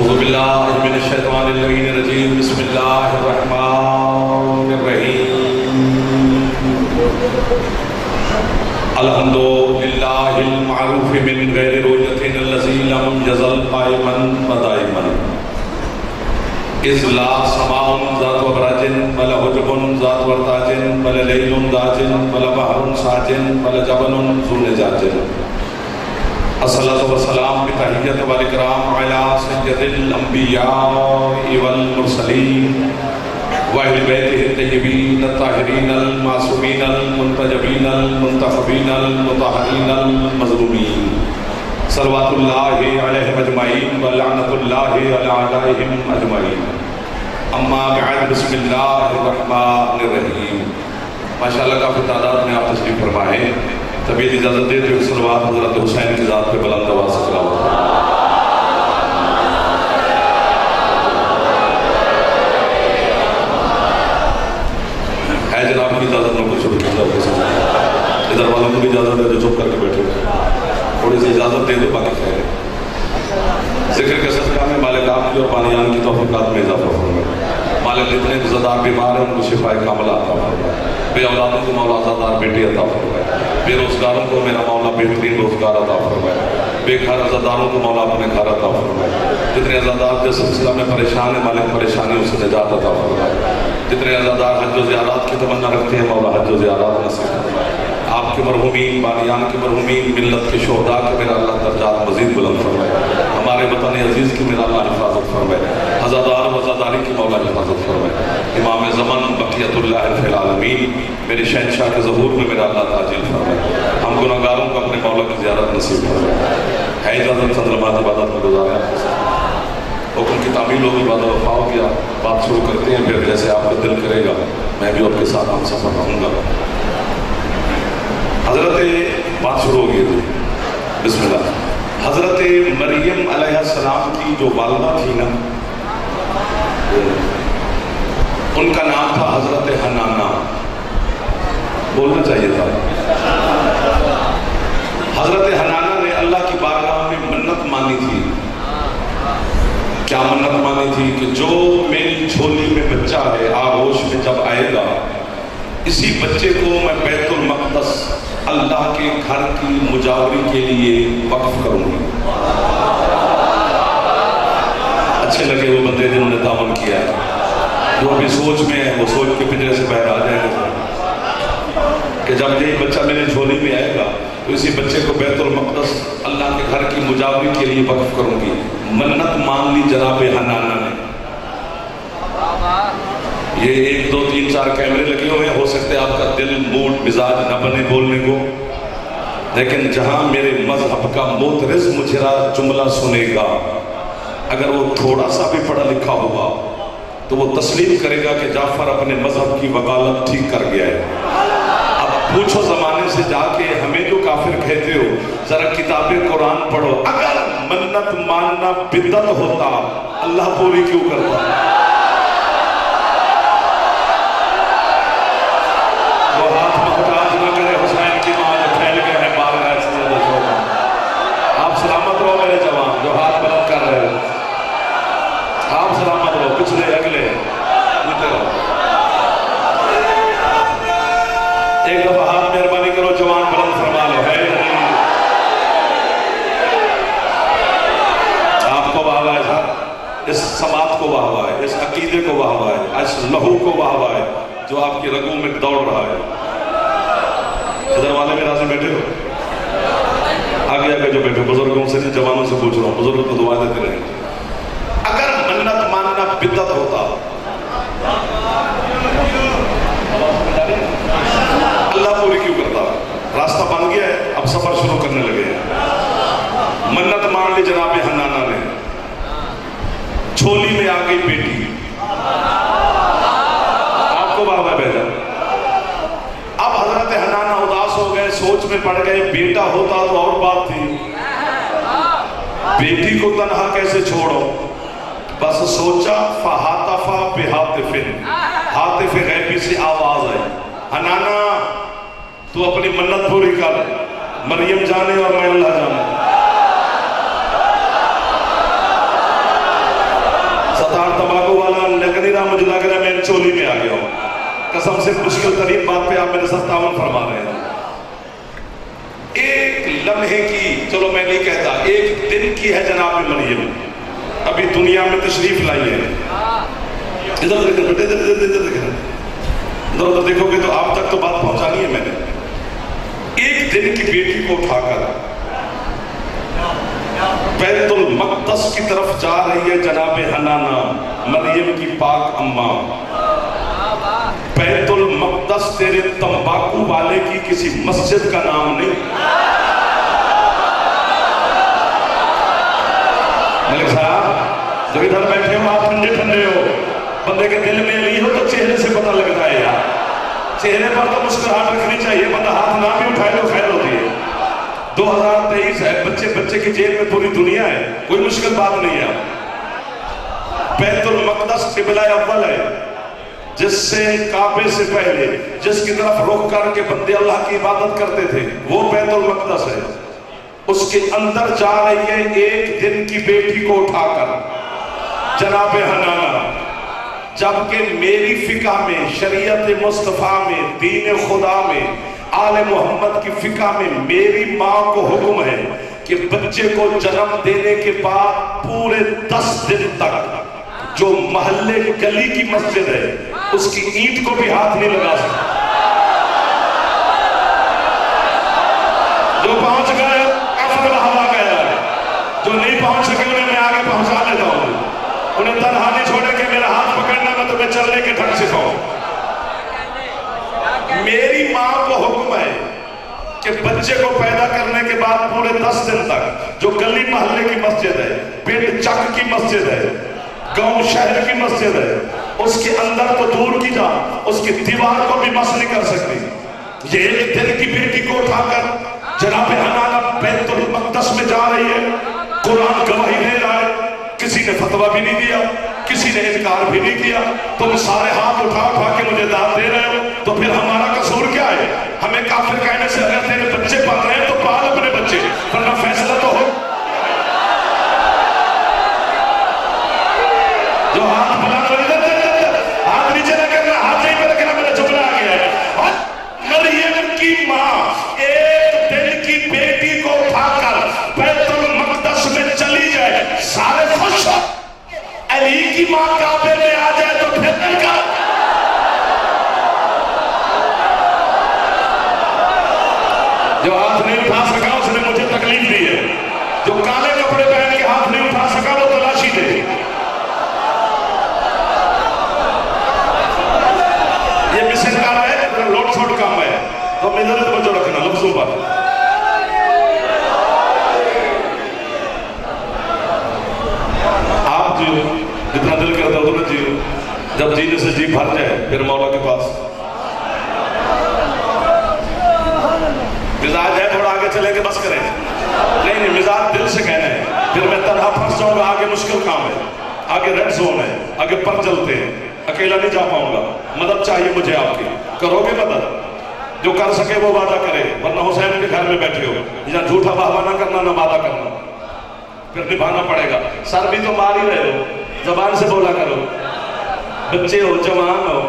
औज़ुबिल्लाहिमिनश्शैतानिर्रजीम बिस्मिल्लाहिर्रहमानिर्रहीम अल्हम्दुलिल्लाहिल मारूफ़ि मिन गैरि रुयतिन अल्लज़ी लम यज़ल क़ाइमन व दाइमन इज़ ला समाउन ज़ातु अबराजिन वला हुजुबुन ज़ातु अर्ताजिन वला लैलुन दाजिन वला बहरुन साजिन वला जबलुन ज़ू निजाजिन अस्सलातु वस्सलाम बितहिय्यत वल इकराम अला सय्यदिल अंबिया वल मुरसलीन व अहले बैतिहि तय्यबीन ताहिरीन अल मासूमीन अल मुंतजबीन अल मुंतखबीन अल मुतहरीन अल मज़लूमीन सल्लल्लाहु अलैहि अजमईन व लअनतुल्लाहि अला अलैहिम अजमईन अम्मा बअद बिस्मिल्लाहिर रहमानिर रहीम। माशाअल्लाह काफ़ी तादाद में आप तशरीफ़ फरमा है। तबीयत इजाज़त दे तो सलवात हज़रत हुसैन की ज़ात पे बुलंद आवाज़ से तिलावत है। जनाब की इजाज़त में कुछ इधर वालों को भी इजाज़त दे जो चुप करके बैठे, थोड़ी सी इजाज़त दे दो, बाकी खैर है। ज़िक्र के सदका में मालिक आपकी और बानियान की तौफ़ीक़ात में इजाफ़ा फरमाए। मालिक जितने ज़दार बीमार हैं उनको शिफाए कामिला अता फरमाए। बे औलादों को मौला ज़दार बेटी अता फरमाए। बेरोज़गारों को मेरा मौला बेहतरीन रोज़गार अता फरमाए। बेघर अज़ादारों को मौला अपने घर अता फरमाए। जितने अज़ादार जिस सिलसिला में परेशान है मालिक परेशानियों से निजात अता फरमाए। जितने अज़ादार हज व ज़ियारत की तमन्ना रखते हैं मौला हज व ज़ियारत नसीब फरमाए। आपके मरहूमीन बानियान के मरहूमीन मिल्लत के शोहदा के मेरा अल्लाह दर्जात मज़ीद बुलंद फरमाए। हमारे वतन अज़ीज़ की मेरा अल्लाह हिफाजत फरमाए। अज़ादार व अज़ादारी की मौला हिफाजत फरमाए। इमाम ज़मान बक़ियतुल्लाह फ़िल आलमीन मेरे शहंशाह के ज़हूर में मेरा अल्लाह ताजील फरमाए। हम गुनाहगारों को अपने मौला की ज़ियारत नसीब फरमाए। है इजाज़त चंद लम्हात इबादत में गुज़ारें। हुक्म की तामील होगी, बाद वफ़ाओ की बात शुरू करते हैं, फिर जैसे आपका दिल करेगा मैं भी आपके साथ हम सफ़र रहूँगा। हज़रत बात शुरू होगी बिस्मिल्लाह। हज़रत मरियम अलैहिस्सलाम की जो वालिदा थी ना, उनका नाम था हज़रत हन्नाना। बोलना चाहिए था। हज़रत हन्नाना ने अल्लाह की बारगाह में मन्नत मानी थी। क्या मन्नत मानी थी कि जो मेरी झोली में बच्चा है आगोश में जब आएगा, इसी बच्चे को मैं बैतुल मक़दस अल्लाह के घर की मुजावरी के लिए वक्फ करूंगी। अच्छे लगे वो बंदे जिन्होंने दामन किया है। जो अभी सोच में है वो सोच के पिंजरे से बाहर आ जाएंगे कि जब यही बच्चा मेरे झोली में आएगा तो इसी बच्चे को बैतुल मक़दस अल्लाह के घर की मुजावरी के लिए वक्फ करूंगी। मन्नत मान ली जनाब हन्नाना ने। ये 1 2 3 4 कैमरे लगे हुए हैं, हो सकते हैं आपका दिल मूड मिजाज न बने बोलने को, लेकिन जहां मेरे मजहब का मोतरिज मुजरा जुमला सुनेगा, अगर वो थोड़ा सा भी पढ़ा लिखा होगा तो वो तस्लीम करेगा कि जाफर अपने मजहब की वकालत ठीक कर गया है। अब पूछो जमाने से जाके हमें जो काफिर कहते हो, जरा किताबे कुरान पढ़ो। अगर मन्नत मानना बिदअत होता अल्लाह पूरी क्यों करता? आप सलामत रहो मेरे जवान जो हाथ बुलंद कर रहे हो, आप सलामत रहो, पिछले अगले एक दफा हाथ मेहरबानी करो, जवान बुलंद फरमा लो। है आपको वाहवा है, इस समात को वाहवा है, इस अकीदे को वाहवा है, इस लहू को वाहवा है जो आपकी रगों में दौड़ रहा है। इधर वाले मेरा से बैठे हो, आगे आगे जो बैठे बुजुर्गों से नहीं जवानों से पूछ रहा हूँ, बुजुर्ग को दुआ देते रहे। अगर मन्नत मानना बिदअत होता अल्लाह पूरी क्यों करता? रास्ता बन गया है, अब सफर शुरू करने लगे हैं। मन्नत मान ली जनाब हन्नाना ने, झोली में आ गई बेटी। आपको बाबा भेजा। अब हजरत हन्नाना उदास हो गए, सोच में पड़ गए। बेटा होता तो और बात थी, बेटी को तन्हा कैसे छोड़ो। बस सोचा फहातफा बिहातिफिन, हातिफ गैबी से आवाज आई, हन्नाना तू अपनी मन्नत पूरी कर, मरियम जाने और मैं अल्लाह जाने। कसम से मुश्किल तरीन बात पे आप मेरे साथ तावन फरमा रहे हैं। एक लम्हे की, चलो मैं नहीं कहता, एक दिन की है जनाब मरियम, अभी दुनिया में तशरीफ लाई है। इधर देखो बेटे, इधर देखोगे तो आप तक तो बात पहुंचानी है मैंने। एक दिन की बेटी को उठाकर बैतुल मक़दस की तरफ जा रही है जनाब हनाना, मरियम की पाक अम्मा। बैतुल मक़दस तेरे तंबाकू वाले की किसी मस्जिद का नाम नहीं। मलिक साहब जो इधर बैठे हो, आप ठंडे ठंडे हो, बंदे के दिल में नहीं हो तो चेहरे से पता लगता है यार। चेहरे पर तो मुस्कुराहट रखनी चाहिए, बंदा हाथ ना भी उठाए तो खैर होती है। 2023 है, बच्चे बच्चे की जेब में पूरी दुनिया है, कोई मुश्किल बात नहीं है। बैतुल मक़दस क़िबला अव्वल है, जिससे काबे से पहले जिसकी तरफ रुख करके बंदे अल्लाह की इबादत करते थे, वो बैतुल मक़दस है। उसके अंदर जा रही है एक दिन की बेटी को उठाकर जनाब हनाना, जबकि मेरी फिका में, शरीयत मुस्तफ़ा में, दीन खुदा में, आले मोहम्मद की फिका में मेरी माँ को हुक्म है कि बच्चे को जन्म देने के बाद पूरे 10 दिन तक जो मोहल्ले गली की मस्जिद है उसकी ईंट को भी हाथ नहीं लगा सकता। जो पहुंच गए हवा गया, जो नहीं पहुंच सके उन्हें मैं आगे पहुंचा लेता हूं। उन्हें तनहा नहीं छोड़ेंगे, मेरा हाथ पकड़ना, मैं तुम्हें चलने के ढंग सिखाऊं। मेरी मां को हुक्म है कि बच्चे को पैदा करने के बाद पूरे 10 दिन तक जो गली मोहल्ले की मस्जिद है, पिंड चक की मस्जिद है, गांव शहर की मस्जिद है, उसके अंदर तो दूर की जा, उसकी दीवार को भी मस नहीं कर सकती। ये एक दिन की बेटी को उठाकर जनाब हनाना बैतुल मक़दस में जा रही है। कुरान गवाही दे रहा है, किसी ने फतवा भी नहीं दिया, किसी ने इनकार भी नहीं किया। तुम सारे हाथ उठा उठा के मुझे दाद दे रहे हो, तो फिर हमारा कसूर क्या है? हमें काफिर कहने से अगर तेरे बच्चे पल रहे हैं तो पाल अपने बच्चे, वरना फैसला तो हो। जो हाथ बुला कर हाथ नीचे न करना, हाथ नहीं पे रखना, मेरा जुमला आ गया है। और मरियम की माँ एक दिन की बेटी को उठाकर बैतुल मक़दस में चली जाए, सारे खुश हो। अली की माँ काबे में आ जाए तो फिर का जो हाथ नहीं उठा सका उसने मुझे तकलीफ दी है। जो काले कपड़े पहन के हाथ नहीं उठा सका वो तलाशी दे। ये मिशन का है, लोड छोड़ काम है, तो मेजर तवज्जो रखना लफ्जों पर। आप जियो जितना दिल करता है उतना जियो, जब जीने से जी भर जाए फिर मौला के पास। मिजाज है थोड़ा आगे चलेंगे बस करें, नहीं मिजाज दिल से कहना है, फिर मैं तनहा फंस जाऊंगा, आगे मुश्किल काम है, आगे रेड जोन है, आगे पर चलते हैं, अकेला नहीं जा पाऊंगा। मदद चाहिए मुझे आपकी, करोगे मदद? जो कर सके वो वादा करे, वरना हुसैन के घर में बैठे हो, या झूठा वादा ना करना ना वादा करना, फिर निभाना पड़ेगा। सर भी तो मार ही रहे हो, जबान से बोला करो, बच्चे हो, जवान हो।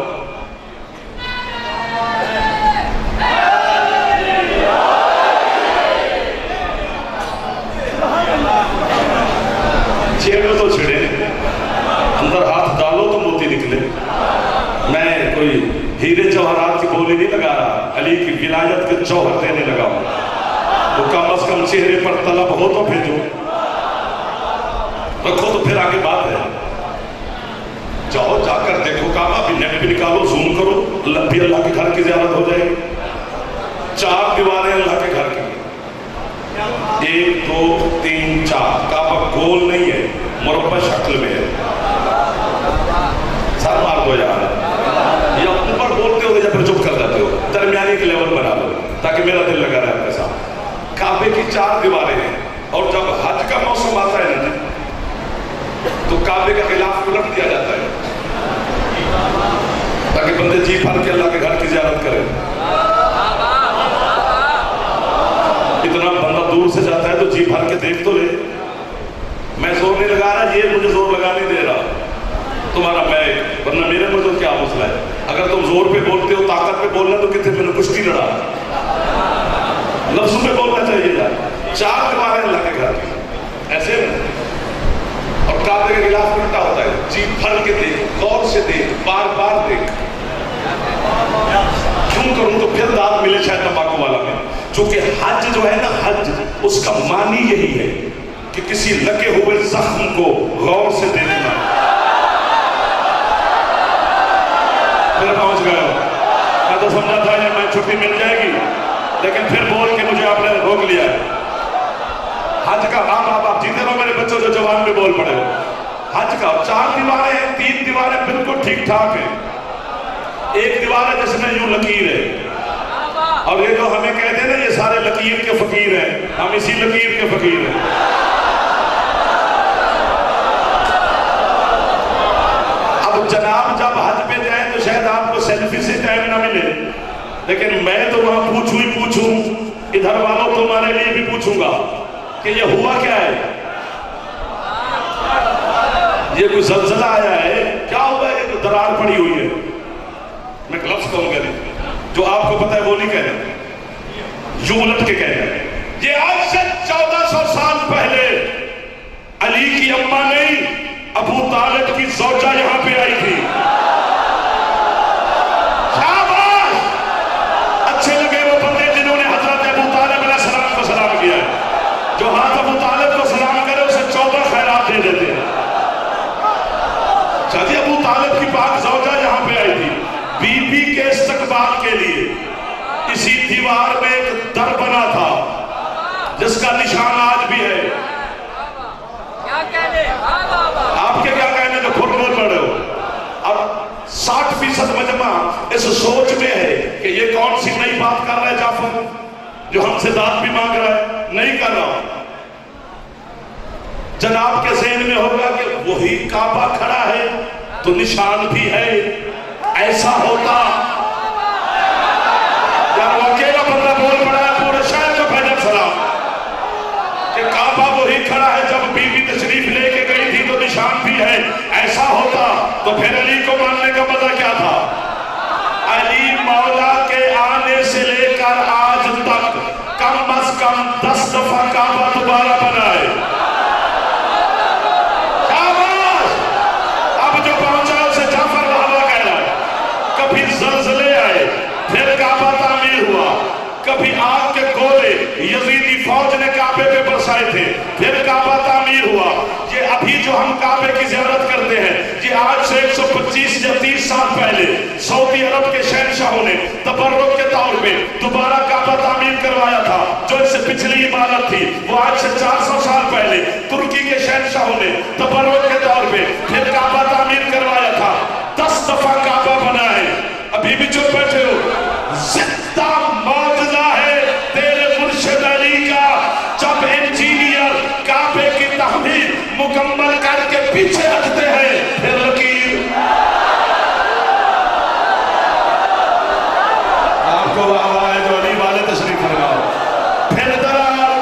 छेड़ो तो छिड़े, अंदर हाथ डालो तो मोती निकले। मैं कोई हीरे जवाहरात की बोली नहीं लगा रहा, अली की विलायत के जौहर देने लगा हूं। तो कम अज कम चेहरे पर तलब हो तो भेजो, रखो तो फिर आगे बात है। जाओ जाकर देखो, काबा भी नेट भी निकालो, जूम करो, भी अल्लाह के घर की ज़ियारत हो जाएगी। 4 दीवारें अल्लाह के घर की, 1 2 3 4। काबा गोल नहीं है, मुरब्बा शक्ल में है। सर मार दो यार, या ऊपर बोलते हो या फिर चुप कर जाते हो, दरमियानी के लेवल बना लो ताकि मेरा दिल लगा रहे आपके साथ। काबे की 4 दीवारें हैं, और जब हज का मौसम आता है ना तो काबे का खिलाफ उलट दिया जाता है ताकि बंदे जी भर के अल्लाह के घर की ज़ियारत करें। इतना बंदा दूर से जाता है तो जी भर के देख तो ले। मैं जोर नहीं लगा रहा, ये मुझे जोर लगा नहीं दे रहा। तुम्हारा मैं एक, वरना मेरे में तो क्या मसला है? अगर तुम जोर पे बोलते हो, ताकत पे बोलना, तो कितने मैंने कुश्ती लड़ा, लफ्जों पे बोलना चाहिए था। 4 दीवारें अल्लाह के घर की ऐसे और काबे के गिलाफ उल्टा होता है, जी भर के देख, गौर से देख, बार बार देख। क्यों करूं तो फिर दाद मिले शायद तंबाकू वाला में। चूंकि हज जो है ना, हज उसका मानी यही है कि किसी लगे हुए जख्म को गौर से देखना। फिर पहुंच गए हो, मैं तो समझा था ये मैं छुट्टी मिल जाएगी, लेकिन फिर बोल के मुझे आपने रोक लिया। हज का आप जीते रहो मेरे बच्चों जो जवान में बोल पड़े हो। हज का 4 दीवारें हैं, 3 दीवारें बिल्कुल ठीक ठाक है, एक दीवार है जिसमें यूं लकीर है। और ये जो हमें कहते हैं ना ये सारे लकीर के फकीर हैं, हम इसी लकीर के फकीर हैं। अब जनाब जब हज पे जाए तो शायद आपको सेल्फी से टाइम ना मिले, लेकिन मैं तो वहां पूछूं ही पूछूं, इधर वालों तुम्हारे लिए भी पूछूंगा कि ये हुआ क्या है, ये कोई जलजला आया है, क्या हुआ है, ये दरार पड़ी हुई है। मैं लफ्ज कहूंगा नहीं, जो आपको पता है वो नहीं कहना, यूं उलट के कहना। ये आज से 1400 साल पहले अली की अम्मा नहीं, अबू तालिब की ज़ौजा यहां पे आई थी। शाबाश, अच्छे लगे वो बंदे जिन्होंने हजरत अबू तालिब अलैहिस्सलाम को सलाम किया है। जो हाथ अबू तालिब को सलाम करे उसे 14 खैरात दे देते हैं। शादी अबू तालिब की पाक ज़ौजा यहां पे आई थी बीबी के इस्तकबाल के लिए। इसी दीवार में एक दर बना था जिसका निशान आज भी है। आपके क्या कहने जो खुद बोल पड़े हो। अब 60% मजमा इस सोच में है कि ये कौन सी नई बात कर रहा है जाफर, जो हमसे दाद भी मांग रहा है। नहीं कर रहा, जनाब के ज़हन में होगा कि वही काबा खड़ा है तो निशान भी है। ऐसा होता यार, वो अकेला बंदा बोल पड़ा है पूरे शहर को फैजल सलाम कि काबा वही खड़ा है, जब बीवी तशरीफ लेके गई थी तो निशान भी है। ऐसा होता तो फिर अली को मानने का मजा क्या था? अली मौला के आने से लेकर आज तक कम अज कम 10 दफा काबा दोबारा बनाए। अब जो पहुंचा उसे जाफर रहवा कह रहा है। कभी ज़लज़ले आए, फिर काबा तामीर हुआ। कभी आग के गोले यजीदी फौज ने काबे पे बरसाए थे, फिर काबा तामीर हुआ। ये अभी जो हम काबे की ज़ियारत करते हैं, ये आज से 125 या 30 साल पहले सऊदी अरब के शहनशाहों ने तबर्रुक के तौर पे दोबारा काबा तामीर करवाया था। जो इससे पिछली इमारत थी वो आज से 400 साल पहले तुर्की के शहनशाहों ने तबर्रुक के तौर पे फिर काबा तामीर करवाया था। 10 दफा काबा बना है। अभी भी चुप बैठे हो। जिंदा मौजूदा है तेरे मुर्शिद अली का, जब इंजीनियर काबे की तहमीर मुकम्मल करके पीछे हटते हैं, फिर लकीर आपको आवाज जो अली वाले तशरीफ लगाओ, फिर दरार,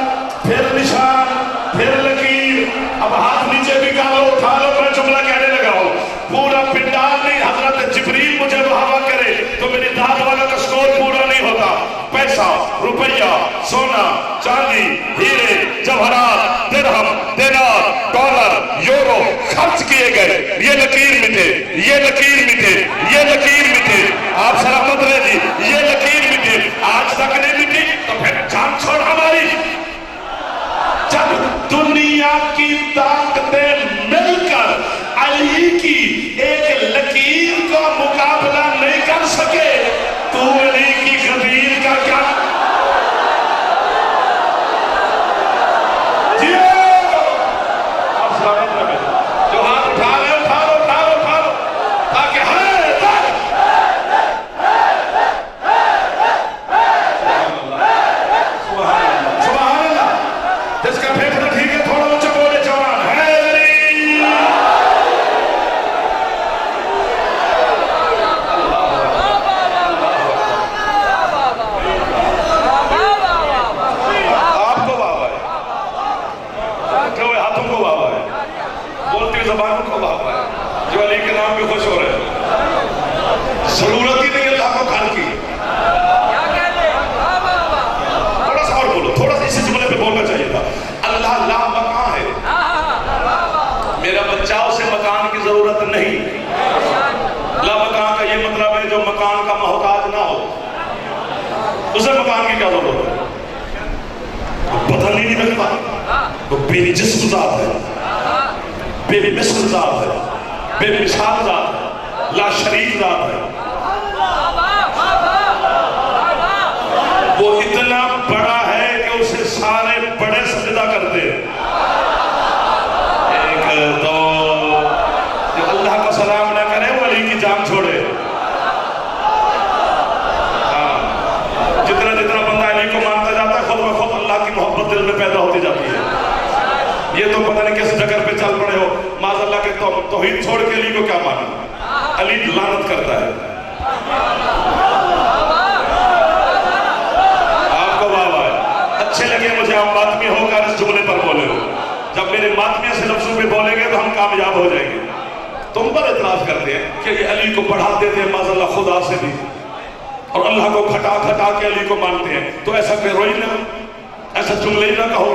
फिर निशान, फिर लकीर। अब हाथ नीचे भी गालो, उठा लो, मैं जुमला कहने लगा हूं। पूरा पिंडाल नहीं, हजरत जिब्रील मुझे वहावा करे तो मेरी दाद वाला का स्कोर पूरा नहीं होता। पैसा, रुपया, सोना, चांदी, हीरे, जवाहरात, दिरहम, दिनार, डॉलर, यूरो खर्च किए गए। ये लकीर मिटे, ये लकीर मिटे, ये लकीर मिटे। आप सलामत रहे जी, ये लकीर मिटे। आज तक नहीं मिटी तो फिर जान छोड़ हमारी। जब दुनिया की ताकतें मिलकर अली की एक लकीर का मुकाबला नहीं कर सके, तो अली की गदीर का क्या? जो हाथ उठा लो, उठा लो, उठा लो, उठा लो, ताकि सुभान अल्लाह। जिसका फेफड़ा ठीक है थोड़ा ऊंचा बोले जवान है। जबानों को बाबा है, जो अली के नाम पे खुश हो रहे हैं। जरूरत ही नहीं अल्लाह को घर की। थोड़ा सा और बोलो, थोड़ा सा इसी जुमले पे बोलना चाहिए था। अल्लाह ला मकान है, मेरा बच्चा उसे मकान की जरूरत नहीं। ला मकान का ये मतलब है जो मकान का मोहताज ना हो, उसे मकान की क्या जरूरत है? बदन ही नहीं रखता, वो बेजिस्म जात है, बेमिसाल जात है, बेमिसाल जात है, लाशरीक जात है। वो इतना बड़ा है कि उसे सारे बड़े सजदा करते हैं। एक दो, जो अल्लाह का सलाम ना करे वो अली की जान छोड़े। हाँ, जितना जितना बंदा अली को मानता जाता है, खुद ब खुद अल्लाह की मोहब्बत दिल में पैदा होती जाती है। ये तो पता नहीं किस जगह पे चल पड़े हो, माज़अल्लाह के तौहीद छोड़ के अली को क्या माना? अली लानत करता है। आपको वाह वाह, अच्छे लगे मुझे आप मातमी होकर इस जुमले पर बोले हो। जब मेरे मातमी से लफ्जों में बोलेंगे तो हम कामयाब हो जाएंगे। तुम पर इतराज करते हैं कि ये अली को बढ़ा देते हैं माज़अल्लाह खुदा से भी, और अल्लाह को घटा घटा के अली को मानते हैं। तो ऐसा करो ही ना, ऐसा जुमले ही ना कहो।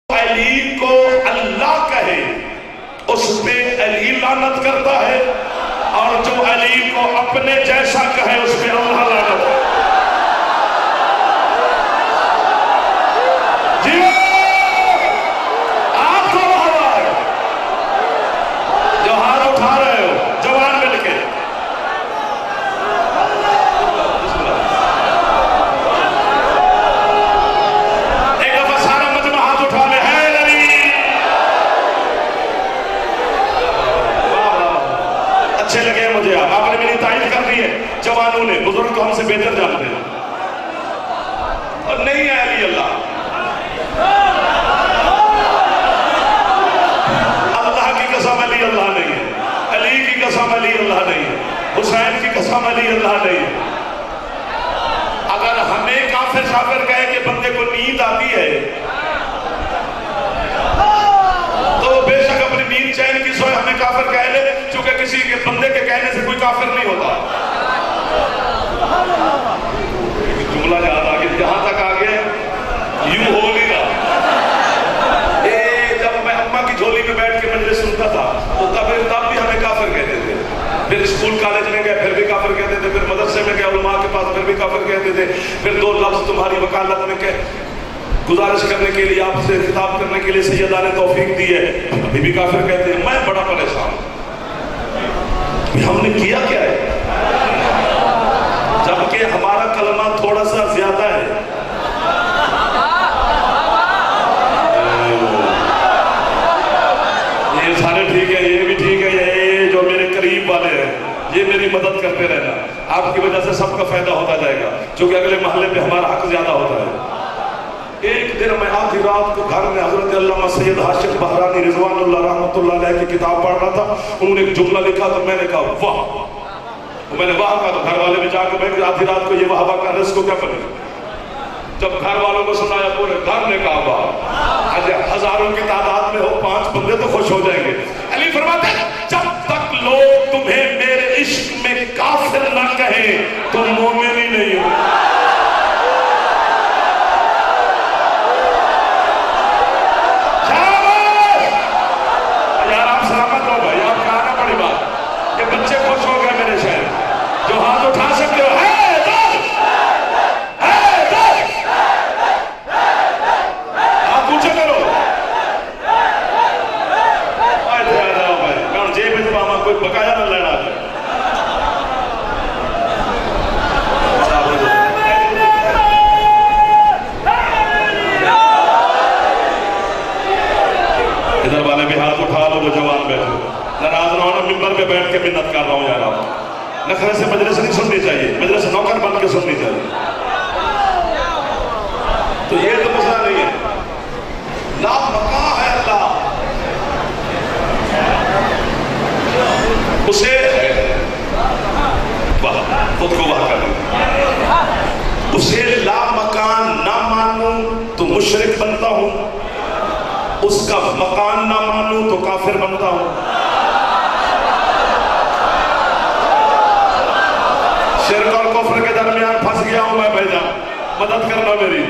अली को अल्लाह कहे उस पे अली लानत करता है, और जो अली को अपने जैसा कहे उस पे अल्लाह लानत। जी आपको जो हाथ उठा रहे हो जवान मिलके, एक दफा सारा मजमा हाथ उठा ले, है अली। अच्छे लगे मुझे आपने मेरी तारीफ कर दी है। जवानों ने, बुजुर्ग तो हमसे बेहतर जानते हैं। और नहीं है अली अल्लाह, अल्लाह की कसम अली अल्लाह नहीं है, अली की कसम अली अल्लाह नहीं है, हुसैन की कसम अली अल्लाह नहीं है। अगर हमें काफिर शाफिर कहे कि बंदे को नींद आती है तो बेशक अपनी नींद चैन की सोए हमें काफिर कह ले, क्योंकि किसी के बंदे के कहने से कोई काफिर नहीं होता। जुमला याद आ गया, जहां तक आ गया यूं हो नहीं रहा। जब मैं अम्मा की झोली में बैठ के मजलिस सुनता था तो तब भी हमें काफिर कहते थे। फिर स्कूल कॉलेज में गए फिर भी काफिर कहते थे, फिर मदरसे में गए उलमा के पास फिर भी काफिर कहते थे, फिर दो लफ्ज तुम्हारी वकालत में गुजारिश करने के लिए, आपसे खिताब करने के लिए सैयदा ने तौफीक दी है, अभी भी काफिर कहते हैं। मैं बड़ा परेशान हूं, हमने किया क्या है? जबकि हमारा कलमा थोड़ा सा ज्यादा है। ये सारे ठीक है, ये भी ठीक है, ये जो मेरे करीब वाले हैं ये मेरी मदद करते रहना, आपकी वजह से सबका फायदा होता जाएगा, क्योंकि अगले महल्ले पे हमारा हक ज्यादा होता है। एक दिन मैं आधी रात को घर में हजरत अल्लामा सैयद हाशिम बहरानी रिजवानुल्लाह रहमतुल्लाह अलैह की किताब पढ़ रहा था। उन्होंने एक जुमला लिखा तो मैंने कहा वाह, मैंने वाह कहा तो घर वाले भी जाकर बैठ आधी रात को ये वाह वाह कर रहे, इसको क्या बने। जब घर वालों को सुनाया पूरे घर ने कहा वाह। हजारों की तादाद में हो, 5 बंदे तो खुश हो जाएंगे। अली फरमाते जब तक लोग तुम्हें मेरे इश्क में काफिर न कहे तो मोमिन ही नहीं हो। यार आप सलामत हो भाई, आपका आना बड़ी बात। ये बच्चे खुश हो गए मेरे शहर, जो हाथ उठा सकते हो है हाथ ऊंचे करो। भाई जेब में पामा कोई बकाया न लेना है। इधर वाले भी हाथ उठा लो जो जवान बैठे, नाराज ना होना, मिंबर पे बैठ के मिन्नत कर रहा हूं यार। आप नखरे से मजलिस नहीं सुननी चाहिए, मजलिस नौकर बन के सुननी चाहिए। तो ये तो मसला नहीं है, ला मकान है अल्लाह, उसे खुद को वाह कर, उसे ला मकान ना मानूं तो मुशरिक बनता हूं, उसका मकान ना मानूं तो काफिर बनता हूं। शिर्क और कुफ्र के दरमियान फंस गया हूं मैं भैया, मदद करना मेरी।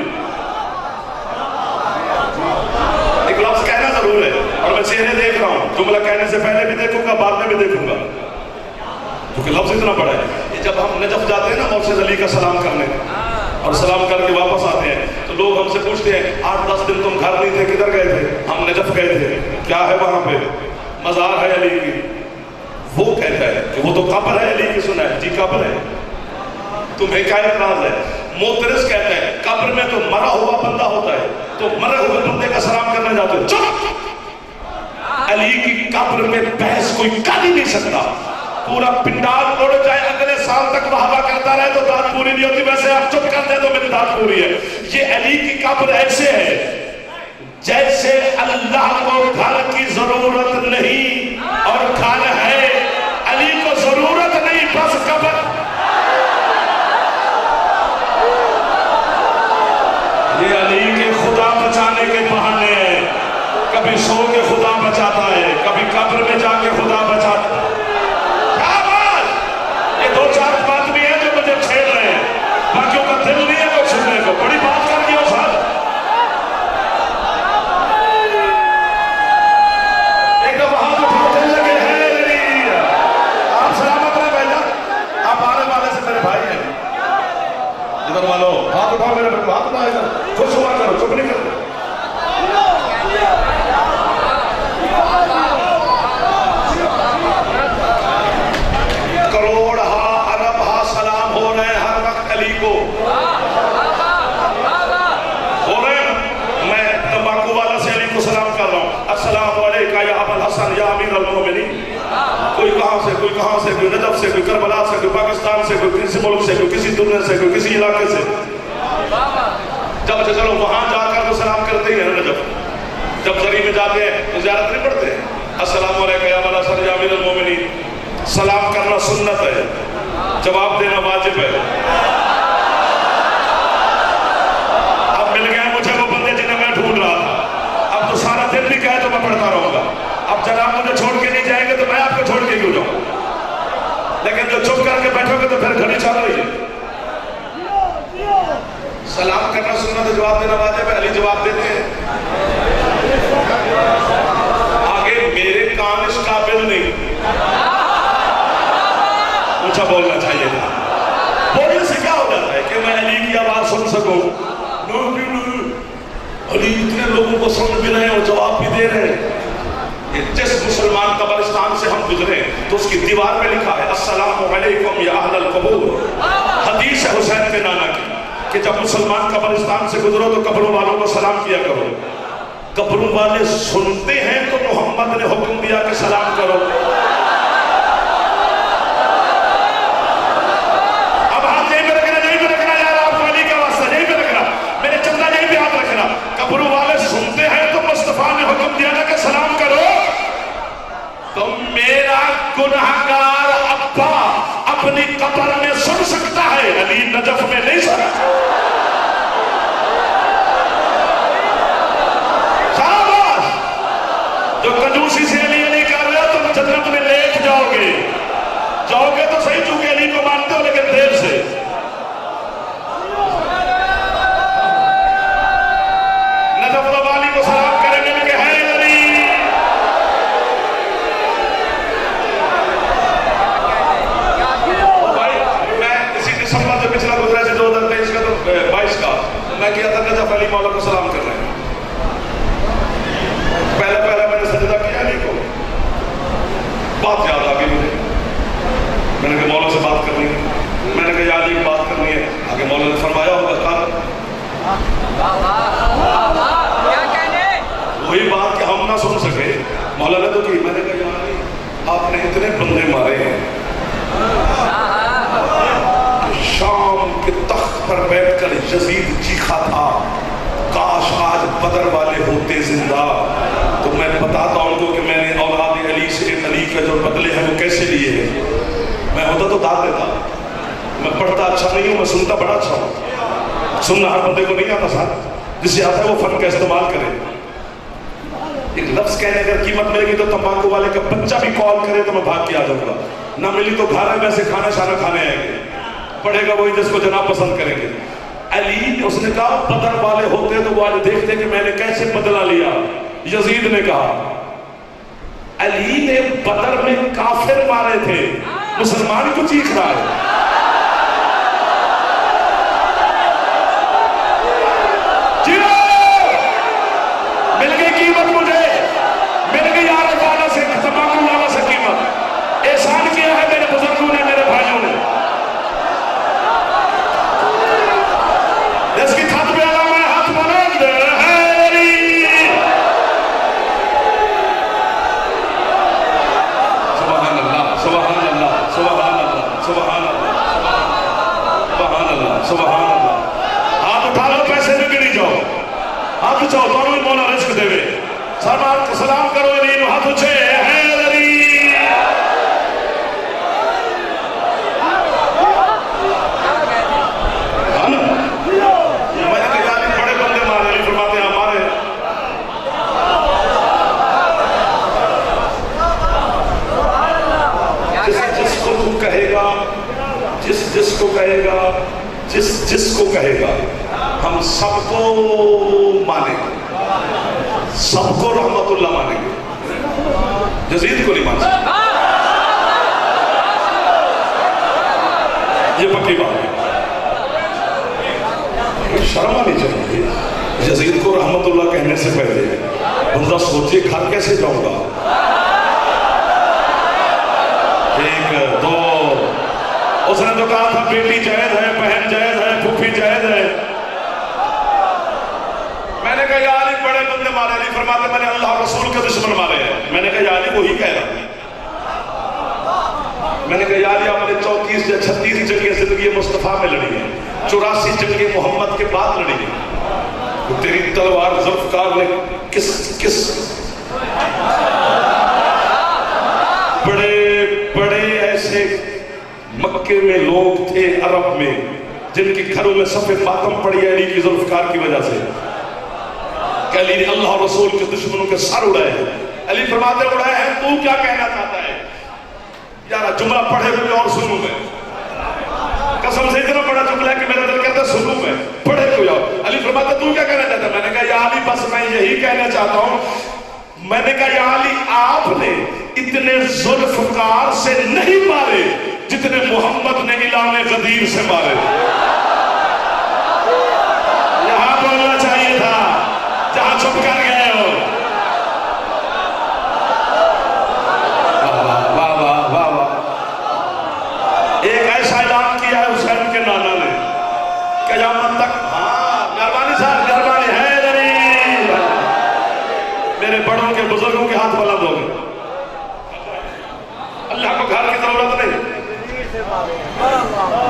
एक लफ्ज कहना जरूर है और मैं चेहरे देख रहा हूं, जुमला कहने से पहले भी देखूंगा, बाद में भी देखूंगा, क्योंकि लफ्ज इतना बड़ा है। ये जब हम नजफ जाते हैं ना मोहसिन अली का सलाम करने, और सलाम करके वापस आते हैं तो लोग हमसे पूछते हैं 8-10 दिन तुम घर नहीं थे, किधर गए थे? हम नजफ गए थे। क्या है वहां पे? मजार है अली की। वो कहता है कि वो तो कब्र है अली की, सुना है जी कब्र है, तुम्हें क्या इतराज है? मोतरस कहता है कब्र में तो मरा हुआ बंदा होता है, तो मरे हुए बंदे का सलाम करने जाते हो। चुप! अली की कब्र में बहस कोई कर ही नहीं सकता। पूरा पिंडाल उड़ जाए, अगले साल तक वाहवा करता रहे तो दाद पूरी नहीं होती। वैसे आप चुप कर दे तो मेरी दाद पूरी है। ये अली की कब्र ऐसे है जैसे अल्लाह को घर की जरूरत नहीं और घर है, अली को जरूरत नहीं, बस कब्र। ये अली के खुदा बचाने के बहाने हैं। कभी सो के खुदा बचाता है, कभी कब्र में जाके खुदा बचाता है। दो चार बात भी है जो मुझे छेड़ रहे हैं, बाकियों का दिल नहीं है वो सुनने को। बड़ी बात कर दिया साहब। एकदम हाथ उठाते लगे हैं। आप सलामत रहे भैया, आप आने वाले से मेरे भाई हैं। इधर वालों हाथ उठाओ, मेरे हाथ उठाओ, इधर खुश हुआ करो, चुप नहीं करो। करोड़ अरब सलाम हो रहे हैं हर वक्त अली को हो रहे हैं। मैं तंबाकू वाला से अली को सलाम कर रहा हूँ, अस्सलाम वालेकुम या अबुल हसन या अमीर अल मोमिनीन। कोई कहाँ से, कोई कहाँ से, कोई नजफ से, कोई करबला से, कोई पाकिस्तान से, कोई किसी मुल्क से, कोई किसी दुनिया से, कोई किसी इलाके से। जब से चलो वहां जाकर तो सलाम करते ही है नजफ। जब जरी में जाते हैं तो ज़ियारत नहीं पढ़ते, अस्सलाम वालेकुम या अबुल हसन या अमीर अल मोमिनीन। सलाम करना सुन्नत है, जवाब देना वाजिब है। अब मिल गया मुझे वो बंदे जिन्हें मैं ढूंढ रहा था। अब तो सारा दिन भी कहे तो मैं पढ़ता रहूंगा। अब जनाब मुझे छोड़ के नहीं जाएंगे तो मैं आपको छोड़ के क्यों जाऊं? लेकिन जो चुप करके बैठोगे तो फिर घड़ी चल रही है। सलाम करना सुन्नत है, जवाब देना वाजिब है। अली जवाब देते हैं। आगे मेरे कान इस काबिल नहीं, ऊंचा बोलना चाहिए था। बोलने से क्या हो जाता है कि मैं अली की आवाज सुन सकूं? अली इतने लोगों को सुन भी रहे हैं और जवाब भी दे रहे हैं। जिस मुसलमान कब्रिस्तान से हम गुजरे तो उसकी दीवार पे लिखा है अस्सलामु अलैकुम या अहलल कबूर। हदीस है हुसैन के नाना की कि जब मुसलमान कब्रिस्तान से गुजरो तो कब्रों वालों को सलाम किया करो। कब्रों वाले सुनते हैं तो मोहम्मद ने हुक्म दिया कि सलाम करो। कब्रों वाले सुनते हैं तो मुस्तफा ने हुक्म दिया ना कि सलाम करो। तो मेरा गुनाहगार अब्बा अपनी कब्र में सुन सकता है, अली नजफ में नहीं सुना। शाबाश! जो कंजूसी से अली अली कर रहे हो तुम जन्नत में लेट जाओगे। जाओगे तो सही, चूंकि अली को मानते हो लेकिन देर से। मैं किया था नजफ अली मौला को सलाम कर रहे हैं। पहले मैंने सजदा किया अली को, बात याद आ गई मुझे। मैंने कहा मौला से बात करनी है, मैंने कहा याद एक बात करनी है। आगे मौला ने फरमाया होगा वही बात कि हम ना सुन सके, मौला ने तो की। मैंने कहा यार आपने इतने बंदे मारे हैं, शाम के तख्त पर बैठकर यजीद चीखा था काश आज बदर वाले होते जिंदा, तो मैं बताता उनको कि मैंने औलाद अली से अली के जो बदले हैं वो कैसे लिए हैं। मैं होता तो दाद देता। मैं पढ़ता अच्छा नहीं हूँ, मैं सुनता बड़ा अच्छा हूँ। सुनना हर बंदे को नहीं आता साहब, जिसे आता है वो फन का इस्तेमाल करे। एक लफ्ज कहने अगर कीमत मिलेगी तो तंबाकू वाले का बच्चा भी कॉल करे तो मैं भाग के आ जाऊंगा, ना मिली तो घर में से खाना शाना खाने आएंगे, पढ़ेगा वही जिसको जनाब पसंद करेंगे। अली उसने कहा बदर वाले होते तो वो आज देखते कि मैंने कैसे बदला लिया। यजीद ने कहा अली ने बदर में काफिर मारे थे, मुसलमान को चीख रहा है। मिल गई कीमत मुझे, मिल गई यार वाला से तंबाकू वाला से कीमत। एहसान किया है मेरे बुजुर्गों ने, मेरे भाइयों ने। इसकी छत पे आला मैं हाथ बुलंद है। सुभान अल्लाह, सुभान अल्लाह, सुभान अल्लाह, सुभान अल्लाह, सुभान अल्लाह, सुभान अल्लाह। हाथ उठा लो, पैसे में गिनी जाओ, हाथ उठाओ, दोनों ही मौला रिस्क देवे। सलाम करो अली, हाथ उठे है अली। मैंने कहा बड़े बंदे मारे, अली फरमाते हैं मारे। जिसको तू कहेगा, जिसको कहेगा, जिसको कहेगा, हम सबको मानेंगे, सबको रहमतुल्लाह मानेंगे, यजीद को नहीं मान सकते। ये पक्की बात है, शर्म आनी चाहिए। यजीद को रहमतुल्लाह कहने से पहले बंदा सोचे घर कैसे जाऊंगा, एक दो। उसने तो कहा था बेटी जायज है, बहन जायज है, फूफी जायज है। मैंने कहा यार बड़े बंदे मारे, नहीं फरमाते मैंने अल्लाह रसूल के दुश्मन मारे हैं। मैंने कहा यार वही कह रहा। मैंने कहा यार आपने 34 या 36 जंगे जिंदगी मुस्तफा में लड़ी है, 84 जंगे मोहम्मद के बाद लड़ी है। तो तेरी तलवार जुल्फकार ने किस किस बड़े बड़े ऐसे मक्के में लोग थे अरब में जिनके घरों में सफेद मातम पड़ी अली की जुल्फकार की वजह से। अली ने अल्लाह रसूल के दुश्मनों के सर उड़ाए हैं। अली फरमाते उड़ाए हैं, तू क्या कहना चाहता है? यार जुमला पढ़े हुए और सुनूं मैं, कसम से इतना बड़ा जुमला है कि मेरा दिल करता है सुनूं मैं, पढ़े कोई और। अली फरमाते तू क्या कहना चाहता है? मैंने कहा या अली बस मैं यही कहना चाहता हूं। मैंने कहा या अली आपने इतने जुल्फकार से नहीं मारे जितने मोहम्मद ने इलामे गदीर से मारे। यहां बोलना चाहिए था जहां छुप कर गए हो। वाह वाह वाह वाह। एक ऐसा ऐलान किया है हुसैन के नाना ने, क़यामत तक। हाँ मेहरबानी साहब, मेहरबानी है मेरे बड़ों के बुजुर्गों के हाथ बुलंद हो गए। अल्लाह को घर की जरूरत नहीं,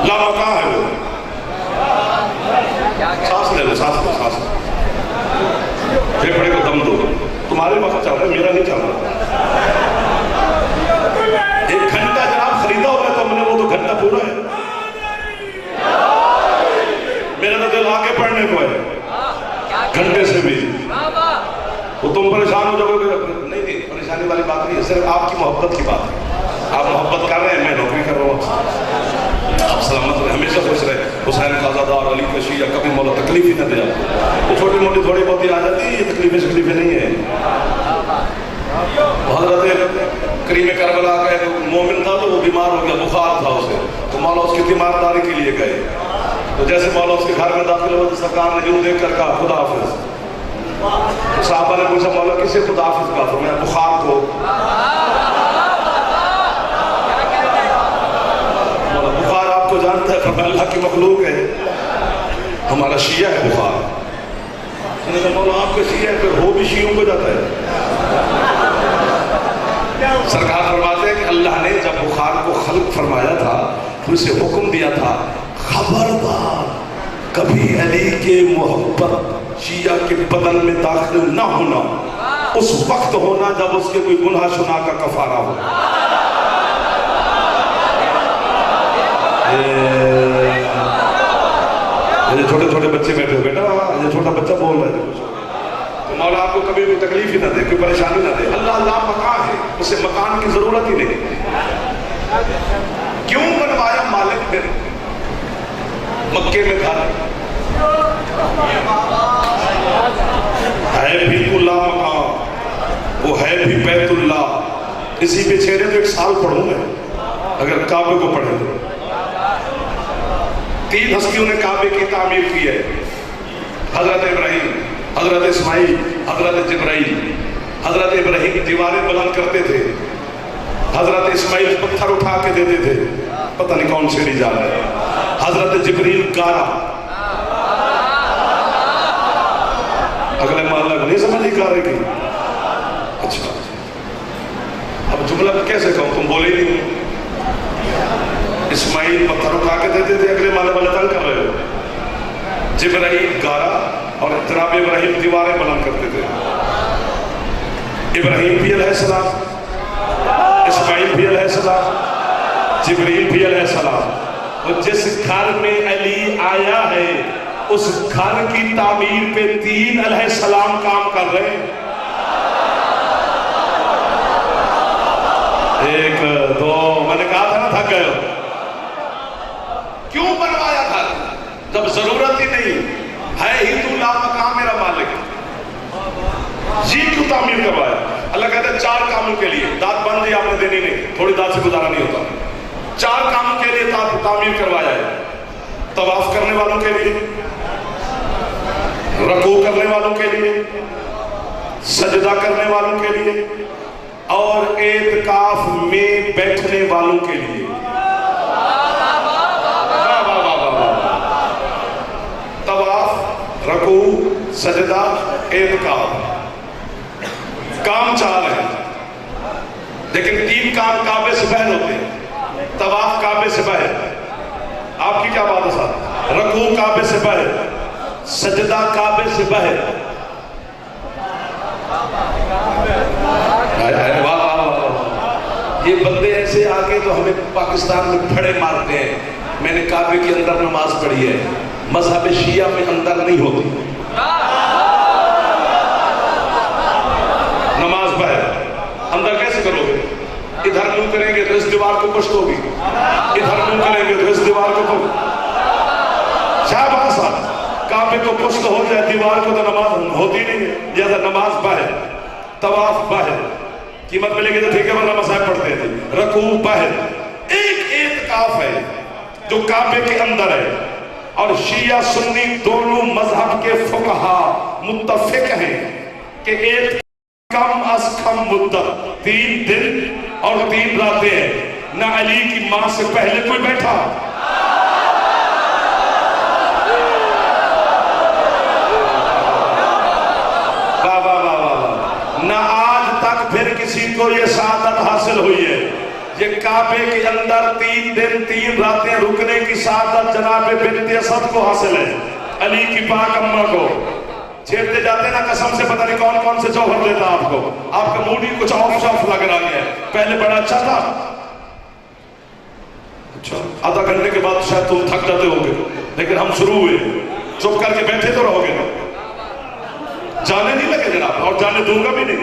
लामा कहाँ है वो? सांस ले लो, सांस लो, सांस लो। फेफड़े को दम दो। तुम्हारे वक्त चल रहा है, मेरा नहीं चल रहा। 1 घंटा जनाब खरीदा होगा तो हमने, वो तो घंटा पूरा है। मेरा तो दिल आगे पढ़ने को है घंटे से भी। तो तुम परेशान हो जाओगे? नहीं, परेशानी वाली बात नहीं है, सिर्फ आपकी मोहब्बत की बात है। आप मोहब्बत कर रहे हैं, मैं नौकरी कर रहा हूँ। आप सलामत रहे, हमेशा खुश रहे। हुसैन का ज़ादार, अली का शिया, कभी मौला तकलीफ ही न दे आपको। तो छोटी मोटी थोड़ी बहुत आ जाती है, ये तकलीफें नहीं है। हज़रत करीम करबला का मोमिन था तो वो बीमार हो गया, बुखार था उसे, तो मौला उसकी तीमारदारी के लिए गए। तो जैसे मौला उसके घर में दाखिल हुआ तो सरकार ने यूं देख कर कहा खुदा हाफिज। तो साहबा ने पूछा मौला किसे खुदा हाफिज कहा? तो मैं बुखार को। बुखार आपको जानता है, पर अल्लाह की मखलूक है, हमारा शिया है बुखार। मौला आपके शिया है, फिर हो भी शियों को जाता है। सरकार फरमाते हैं कि अल्लाह ने जब बुखार को खल्क फरमाया था तो इसे हुक्म दिया था, खबरदार कभी अली के मोहब्बत शिया के बदन में दाखिल ना होना। उस वक्त होना जब उसके कोई गुनाह शुना का कफारा हो। ये छोटे छोटे बच्चे बैठे हो बेटा, ये छोटा बच्चा बोल रहा है कुछ। तो मौला आपको कभी कोई तकलीफ ही ना दे, कोई परेशानी ना दे। अल्लाह अल्लाह मकान है, उसे मकान की जरूरत ही नहीं। क्यों बनवाया मालिक ने मक्के में घर? है भी कुल्ला मकान, वो है भी बैतुल्लाह। इसी बेचेरे तो 1 साल पढ़ूंगा अगर काबे को पढ़े तो। 3 हस्तियों ने काबे की तामीर की है, हजरत इब्राहिम, हजरत इस्माइल, हजरत जिब्राइल। हजरत इब्राहिम दीवारें बुलंद करते थे, हजरत इस्माइल पत्थर उठा के देते थे, पता नहीं कौन से नहीं जा रहे। हजरत जिब्रील गारा। अगले मोहल्ला को नहीं समझ गारे की? अच्छा, अब जुमला कैसे कहूं, तुम बोले नहीं। इस्माइल पत्थर उठा के देते थे, अगले मोहल्ले वाले तंग कर रहे हो। जिब्राइल गारा और जनाब इब्राहिम दीवारें बुलंद करते थे। इब्राहिम भी अलैहिस्सलाम, इस्माइल भी अलैहिस्सलाम, जिब्रील भी अलैहिस्सलाम। और जिस घर में अली आया है उस घर की तामीर पे 3 अलैहिस्सलाम काम कर रहे हैं। 1 2, मैंने कहा था ना थक गए। क्यों बनवाया घर जब जरूरत ही नहीं है? ही तू ला मकाम मेरा मालिक, जी क्यों तामीर करवाया? अल्लाह कहता है 4 कामों के लिए। दांत बन जाए आपने देनी नहीं, थोड़ी दांत से गुजारा नहीं होता। 4 कामों के लिए तामीर करवाया है। तवाफ करने वालों के लिए, रकू करने वालों के लिए, सजदा करने वालों के लिए और एतकाफ में बैठने वालों के लिए। तवाफ, रकू, सजदा, एतकाफ काम 4 है, लेकिन 3 काम काबे से बाहर होते हैं। तवाफ काबे से बाहर, आपकी क्या बात है साहब? रकू काबे से बाहर, सजदा काबे से बाहर। ये बंदे ऐसे आके तो हमें पाकिस्तान में फड़े मारते हैं। मैंने काबे के अंदर नमाज पढ़ी है, मजहब शिया में अंदर नहीं होती नमाज बाहर। अंदर कैसे करोगे? इधर मुंह करेंगे तो इस दीवार को पुष्ट होगी, इधर मुंह करेंगे तो इस दीवार को शाबाश, काबे को पुष्ट हो जाए, दीवार को तो नमाज होती नहीं है। जैसा नमाज बाहर, तवाफ बाहर, कीमत मिलेगी तो ठीक है, वरना मसाइब पढ़ते थे। रकू बाहर। एक एतकाफ है जो काबे के अंदर है, और शिया सुन्नी दोनों मजहब के फुकहा मुत्तफिक हैं कि एक कम अज कम मुद्दत 3 दिन और 3 रातें हैं। ना अली की मां से पहले कोई बैठा, ना आज तक फिर किसी को ये सादत हासिल हुई है। ये काबे के अंदर 3 दिन 3 रातें रुकने की सादत जनाब बिन्त असद को हासिल है, अली की पाक अम्मा को। छेड़ते जाते ना कसम से, पता नहीं कौन कौन से जौहर देता आपको, आपका मूड ही कुछ ऑफ शॉफ लग रहा है। पहले बड़ा अच्छा था, अच्छा आधा घंटे के बाद शायद तुम थक जाते होगे, लेकिन हम शुरू हुए, चुप करके बैठे तो रहोगे ना, जाने नहीं लगे जनाब, और जाने दूंगा भी नहीं।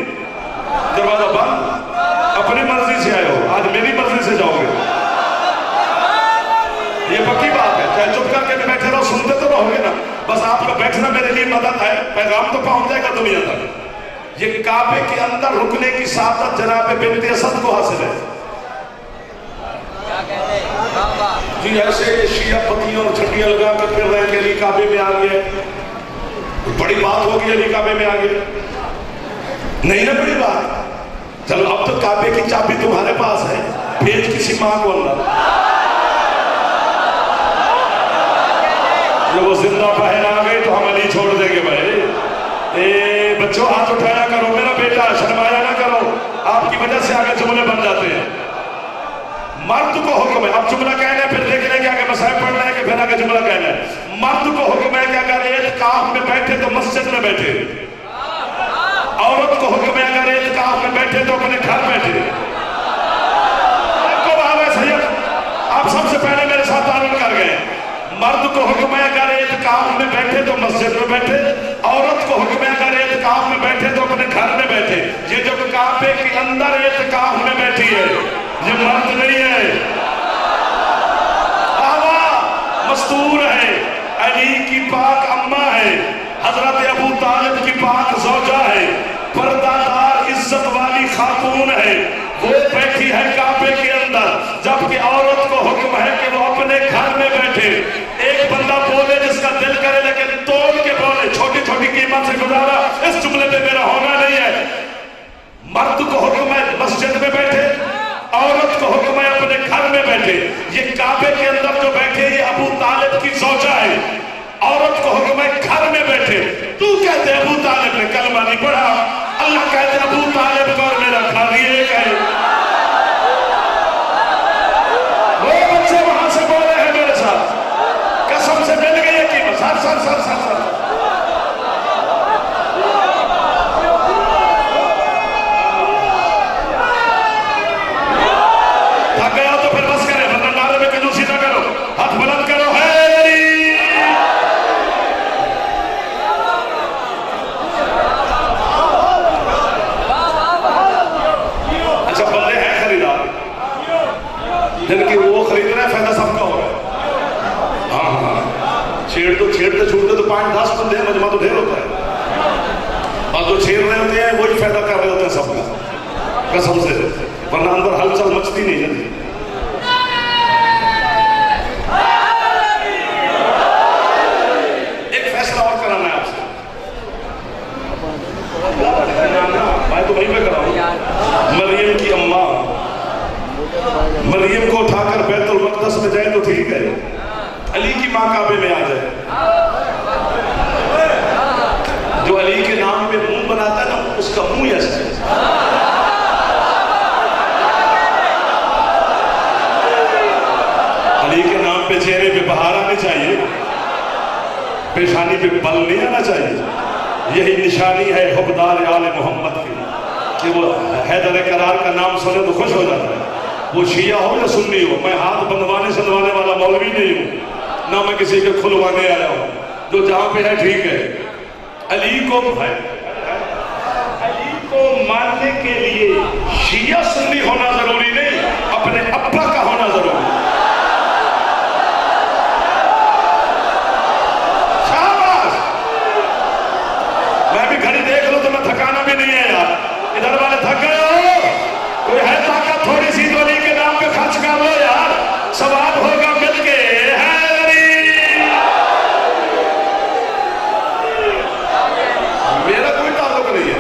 दरवाजा बंद, अपनी मर्जी से आए हो, आज मेरी मर्जी से जाओगे, ये पक्की बात है। चाहे चुप करके भी बैठे रहो, सुनते तो रहोगे ना। बस आपका बैठना मेरे लिए मदद है, पैगाम तो पहुंच जाएगा दुनिया तक। ये काबे के अंदर रुकने की सादत जनाब बिन्त असद को हासिल है। जी ऐसे शिया पतियों और छटियां लगा कर फिर रहे के लिए काबे में आ गए, बड़ी बात होगी अली काबे में आ गए, नहीं ना बड़ी बात। चलो अब तो काबे की चाबी तुम्हारे पास है, भेज किसी मां को अंदर। जब वो जिंदा बहन आ गई तो हम अली छोड़ देंगे भाई। ए बच्चों हाथ उठाया करो, मेरा बेटा शर्माया ना करो, आपकी वजह से आगे जुमले बन जाते हैं। मर्द को हुक्म है, अब जुमला कहना है फिर देख लेंगे आगे मसाइब पढ़ना है कि फिर आगे जुमला कहना है। मर्द को हुक्म है कि अगर एतकाफ में बैठे तो मस्जिद में बैठे, औरत को हुक्म है अगर एतकाफ में बैठे तो अपने घर बैठे। आप सबसे पहले मेरे साथ तारुफ कर गए। मर्द को हुक्म है अगर एतकाफ में बैठे तो मस्जिद में बैठे, औरत को हुक्म है अगर एतकाफ में नहीं है, हवा मस्तूर है, अली की पाक अम्मा है, हजरत अबू तालिब की पाक ज़ौजा है, पर्दादार इज्जत वाली खातून है, वो बैठी है काबे के अंदर, जबकि औरत को हुक्म है कि वो अपने घर में बैठे। एक बंदा बोले जिसका दिल करे, लेकिन तोड़ के बोले, छोटी छोटी कीमत से गुजारा इस जुमले पे मेरा होना नहीं है। मर्द को हुक्म है मस्जिद में बैठे, औरत को हुक्म है अपने घर में बैठे। ये काबे के अंदर जो बैठे ये अबू तालिब की ज़ौजा है, औरत को हुक्म है घर में बैठे। तू कहते अबू तालिब ने कलमा नहीं पढ़ा, अल्लाह कहते अबू तालिब को और मेरा घर ये एक है। वो बच्चे वहां से बोले हैं मेरे साथ, कसम से मिल गई है कीमत। Sir sir sir sir sir थक गया तो फिर बस करें, वरना नारे में कंजूसी ना करो, हाथ बुलंद करो। है जिनकी वो खरीद रहे हैं, फायदा सबका हो रहा है। हाँ हाँ, छेड़ते छूटते तो 5-10 बंदे हैं, मजमा तो ढेर होता है, और जो छेड़ रहे होते हैं वही फायदा कर रहे होते हैं सबका, कसम से, वरना अंदर हलचल मचती नहीं जल्दी। एक फैसला और कराना है आपसे, मैं तो वहीं पे कराऊं। मरियम की अम्मा मरियम को उठाकर बैतुल मक़दस में जाए तो ठीक है, अली की मां काबे में आ जाए। जो अली के नाम पे मुंह बनाता है ना, उसका मुंह ऐसा है। अली के नाम पे चेहरे पे बहार आनी चाहिए, पेशानी पे बल नहीं आना चाहिए। यही निशानी है हुब्बार आले मोहम्मद की, कि वो हैदर करार का नाम सुने तो खुश हो जाता है। वो शिया हो या सुन्नी हो, मैं हाथ बंधवाने सलवाने वाला मौलवी नहीं हूं, ना मैं किसी के खुलवाने आया हूं। जो जहां पे है ठीक है। अली को मानने के लिए शिया सुन्नी होना जरूरी नहीं, अपने अब्बा का होना जरूरी। शाबाश, मैं भी घड़ी देख लूं तो मैं थकाना भी नहीं है यार। इधर वाले थक गए हो, कोई है ताकत थोड़ी सी तो अली के नाम पे खर्च कर लो यार, सवाब होगा मिलके। मेरा कोई ताल्लुक नहीं है,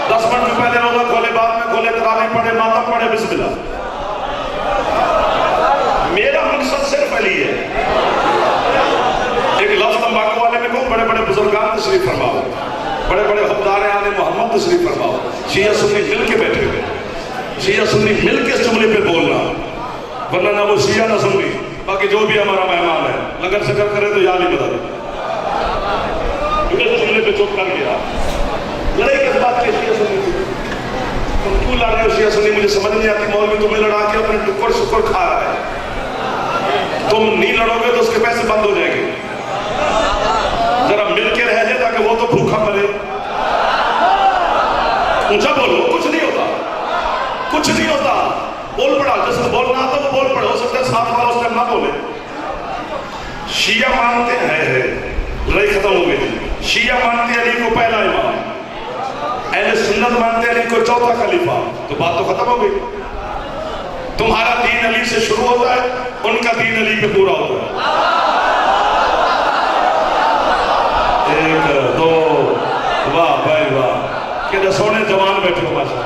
10 मिनट पहले रोजा खोले, बाद में खोले, तरावी पढ़े, मातम पढ़े, बिस्मिल्लाह। मेरा मकसद सिर्फ अली है। एक लफ्ज तंबाकू वाले में कहूं, बड़े बड़े बुजुर्गान तशरीफ फरमाओ, बड़े बड़े हुब्बार आले मोहम्मद तशरीफ फरमाओ, शिया सुन्नी मिल के बैठे हुए, शिया सुन्नी मिल के इस जुमले पे बोलना, वरना ना वो शिया ना सुन्नी। बाकी जो भी हमारा मेहमान है, लंगर शकर करे तो याद ही मदद। जुमले पे चुप कर गया, लड़ाई किस बात की शिया सुन्नी? तुम क्यों लड़ रहे हो शिया सुन्नी? मुझे समझ नहीं आती। मौलवी तुम्हें लड़ा के अपने टुकड़ शुक्र खा रहा है, तुम नहीं लड़ोगे तो उसके पैसे बंद हो जाएंगे। जरा मिल के रह जाए ताकि वो तो भूखा मरे। ऊंचा बोलो, कुछ नहीं होता, कुछ नहीं होता। बोल पड़ा, जिसको बोलना आता वो बोल पड़े, हो सकता है साथ वाला उस टाइम ना बोले। शिया मानते हैं, लड़ाई खत्म हो गई। शिया मानते अली को पहला इमाम, अहले सुन्नत मानते अली को चौथा खलीफा, तो बात तो खत्म हो गई। तुम्हारा दीन अली से शुरू होता है, उनका दीन अली पे पूरा होता है। 1 2 वाह भाई वाह, कि सोने जवान बैठे हो माशा।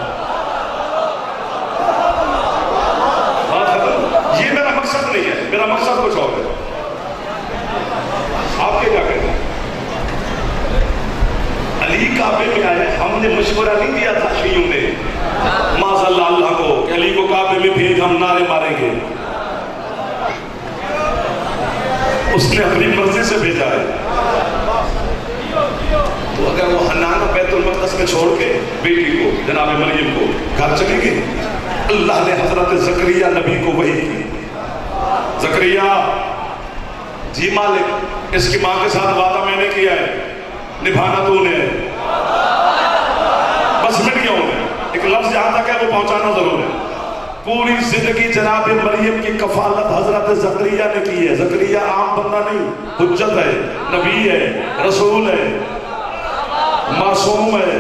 ये मेरा मकसद नहीं है, मेरा मकसद कुछ और है। आपके क्या कहते हैं? अली काबे में आए, हमने मशवरा नहीं दिया था शियों ने माज़अल्लाह अल्लाह को कि अली को काबे में भेज, हम नारे मारेंगे। उसने अपनी मर्जी से भेजा है। तो अगर वो हन्नान बैतुल मक़दस में छोड़ के बेटी को, जनाब मरियम को घर चली गई, अल्लाह ने हजरत ज़करिया नबी को वही की, ज़करिया जी मालिक, इसकी मां के साथ वादा मैंने किया है, निभाना तूने। बस मिट गया हूं मैं, एक लफ्ज जहां तक है वो पहुंचाना जरूर है। पूरी जिंदगी जनाब मरियम की कफालत हजरत जकरिया ने की है। जकरिया आम बंदा नहीं, हुज्जत है, नबी है, रसूल है, मासूम है,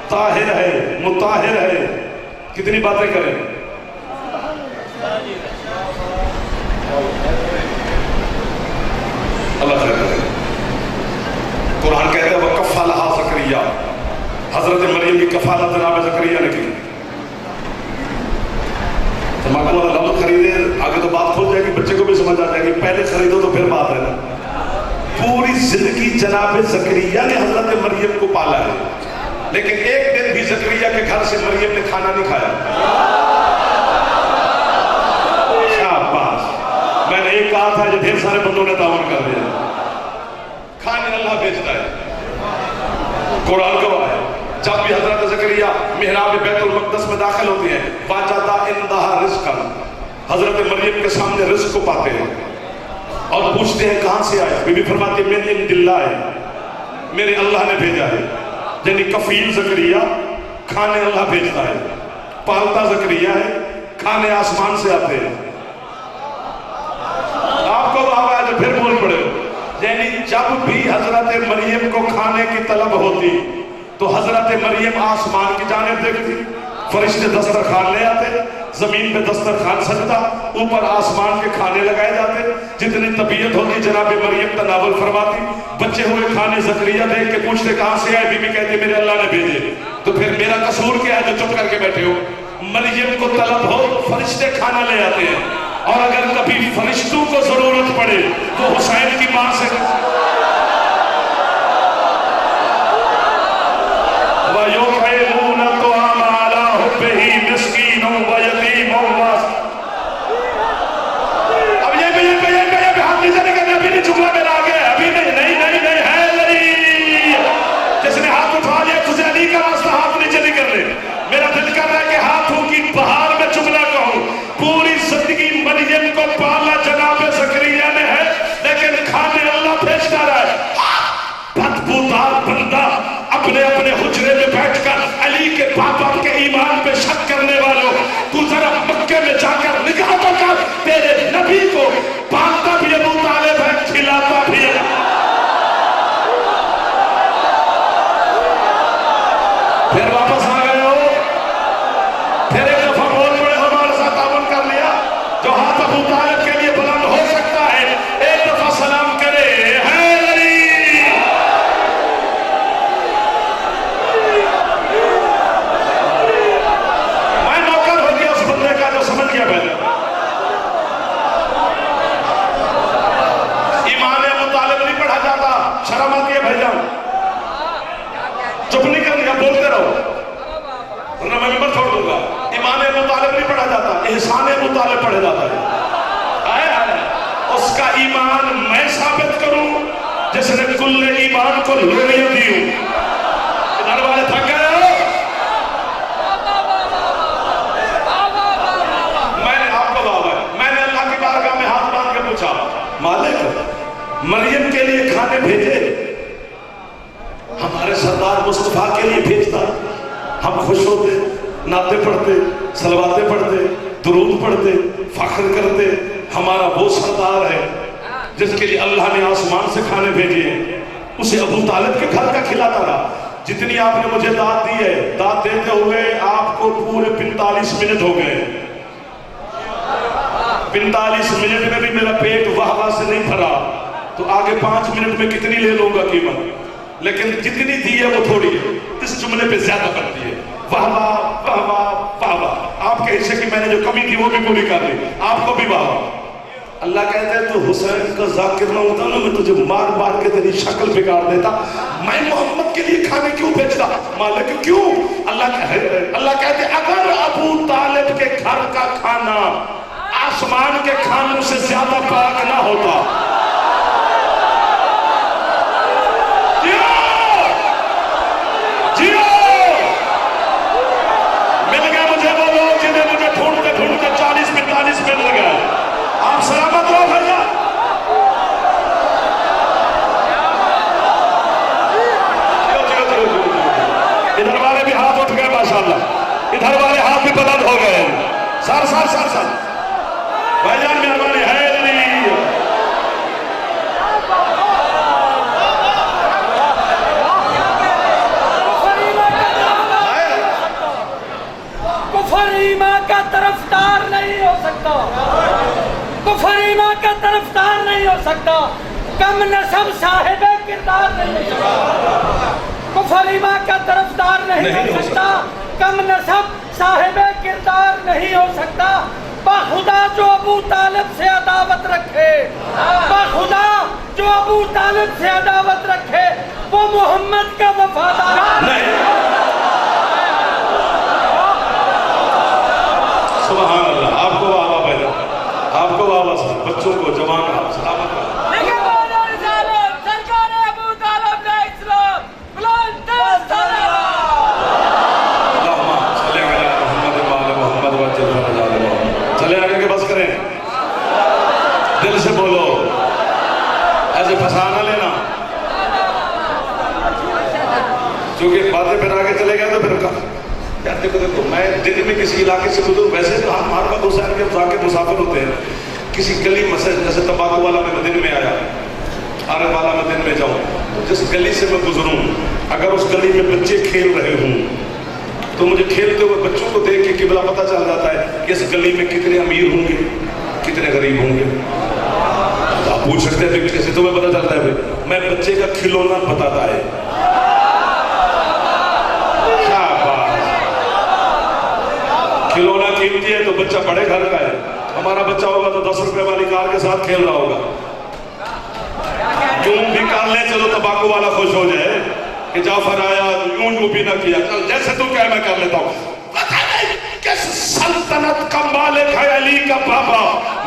ताहिर है, मुताहिर है। कितनी बातें करें। अल्लाह खैर करे। कुरान कहते हैं वह कफालहा जकरिया, हजरत मरियम की कफालत जनाब जकरिया ने की। तम्बाकू वाला लफ्ज़ खरीदे, आगे तो बात खुल जाएगी, बच्चे को भी समझ आ जाएगी। पहले खरीदो तो फिर बात है ना। पूरी जिंदगी जनाब जकरिया ने हजरत मरियम को पाला है, लेकिन एक दिन भी जकरिया के घर से मरियम ने खाना नहीं खाया। शाबाश। मैंने एक कहा था, जो ढेर सारे बंदों ने तावन कर दिया। खाने अल्लाह भेजता है, कुरान गवाह है। जब भी हजरत जकरिया मिहराब बैतुल मक़दस में दाखिल होते हैं, वाजदा इंदहा रिज़्क़न, हजरत मरियम के सामने रिज़्क़ को पाते हैं और पूछते हैं कहां से आया। बीबी फरमाती है मेरे इंदिल्लाह है, मेरे अल्लाह ने भेजा है। यानी कफील जकरिया, खाने अल्लाह भेजता है, पालता जकरिया है, खाने आसमान से आते हैं। आपको आवाज फिर बोल पड़े। यानी जब भी हजरत मरियम को खाने की तलब होती तो हजरत मरियम आसमान की जानिब देखती, फरिश्ते दस्तरखान ले आते, जमीन पे दस्तरखान सजता, ऊपर आसमान के खाने लगाए जाते। जितनी तबीयत होती जनाब मरियम तनावल फरमाती। बच्चे हुए खाने जकरिया देख के पूछते कहां से आए। बीबी कहती मेरे अल्लाह ने भेजे। तो फिर मेरा कसूर क्या है जो चुप करके बैठे हो। मरियम को तलब हो, फरिश्ते खाना ले आते हैं, और अगर कभी फरिश्तों को जरूरत पड़े तो हुसैन की मां से अपने अपने हुजरे में बैठकर अली के पापा के ईमान पे शक करने वालों, तू जरा मक्के में जाकर निगाह तो कर, तेरे नबी को पालता भी अबू तालिब है, खिलाता भी है। फिर वापस आ गए हो, फिर एक दफा बोल पड़े हमारे साथ तावन कर लिया। जो हाथ अबू तालिब के लिए बुलंद हो सकता है, एक दफा सलाम करे। शर्म आती है भाईजान, चुप नहीं करनी, बोलते रहो वरना मैं नंबर छोड़ दूंगा। ईमान अबू तालिब नहीं पढ़ा जाता, एहसान अबू तालिब पढ़ा जाता है। आए आए उसका ईमान मैं साबित करूं जिसने कुल्ले ईमान को लोरियां दी हूं। इधर वाले थक गए हो। मैंने आपको बाबा, मैंने अल्लाह की बारगाह में हाथ बांध के पूछा, मालिक मरियम के लिए खाने भेजे, हमारे सरदार मुस्तफा के लिए भेजता, हम खुश होते, नाते पढ़ते, सलवाते पढ़ते, दुरूद पढ़ते, फख्र करते। हमारा वो सरदार है जिसके लिए अल्लाह ने आसमान से खाने भेजे हैं, उसे अबू तालिब के घर का खिलाता रहा। जितनी आपने मुझे दाद दी है, दाद देते हुए आपको पूरे 45 मिनट हो गए। 45 मिनट में भी मेरा पेट वाह से नहीं भरा, तो आगे 5 मिनट में कितनी ले लूंगा कीमत। लेकिन जितनी दी है वो थोड़ी है, इस जुमले पे ज्यादा बनती है। वाह वाह वाह वाह वाह वाह। आपके हिस्से की मैंने जो कमी थी वो भी पूरी कर ली, आपको भी वाह। अल्लाह कहते हैं तो हुसैन का जाकिर ना होता ना, मैं तुझे मार मार के तेरी शक्ल बिगाड़ देता। मैं मोहम्मद के लिए खाने क्यों भेजता? मालिक क्यों? अल्लाह कहते अगर अबू तालिब के घर का खाना आसमान के खानों से ज्यादा पाक ना होता। मिल गया मुझे वो लोग जिन्हें मुझे ढूंढते ढूंढते 40-45 मिनट लगे। आप सलामत रहो भैया। इधर वाले भी हाथ उठ गए माशाल्लाह, इधर वाले हाथ भी बुलंद हो गए। सर भाईजान मेहरबानी है कुफर ईमान का तरफदार नहीं हो सकता, कुफर ईमान का तरफदार नहीं हो सकता, कम नसब साहिब किरदार नहीं हो सकता, कुफर ईमान का तरफदार नहीं हो सकता, कम नसब साहिब किरदार नहीं हो सकता। बाखुदा जो अबू तालिब से अदावत रखे, बाखुदा जो अबू तालिब से अदावत रखे, वो मोहम्मद का वफादार नहीं। सुभान अल्लाह, आपको वाह पहले, आपको वाह बच्चों को जवान सलामत चले आगे के बस करें, दिल से बोलो, ऐसे फंसा ना लेना, क्योंकि बातें फिर आगे चले गए तो फिर यार देखो मैं दिन में किसी इलाके से गुजरूं, वैसे तो हम हर वक्त हुसैन के जाके मुसाफिर होते हैं, किसी गली मसजिद जैसे तंबाकू वाला मैं दिन में आया, आरब वाला मैं दिन में जाऊं, तो जिस गली से मैं गुजरूं अगर उस गली में बच्चे खेल रहे हों तो मुझे खेलते हुए बच्चों को देख के किबला पता चल जाता है कि इस गली में कितने अमीर होंगे कितने गरीब होंगे। तो आप पूछ सकते हैं कैसे तुम्हें पता चलता है? भाई मैं बच्चे का खिलौना बताता है। क्या बात, खिलौना कीमती है तो बच्चा बड़े घर का है। हमारा बच्चा होगा तो 10 रुपए वाली कार के साथ खेल रहा होगा, क्यों भी कार ले चलो तंबाकू वाला खुश हो जाए कि जाफर आया यूं भी ना किया, चल जैसे तू कह मैं कर लेता हूं। किस सल्तनत का मालिक है अली का पापा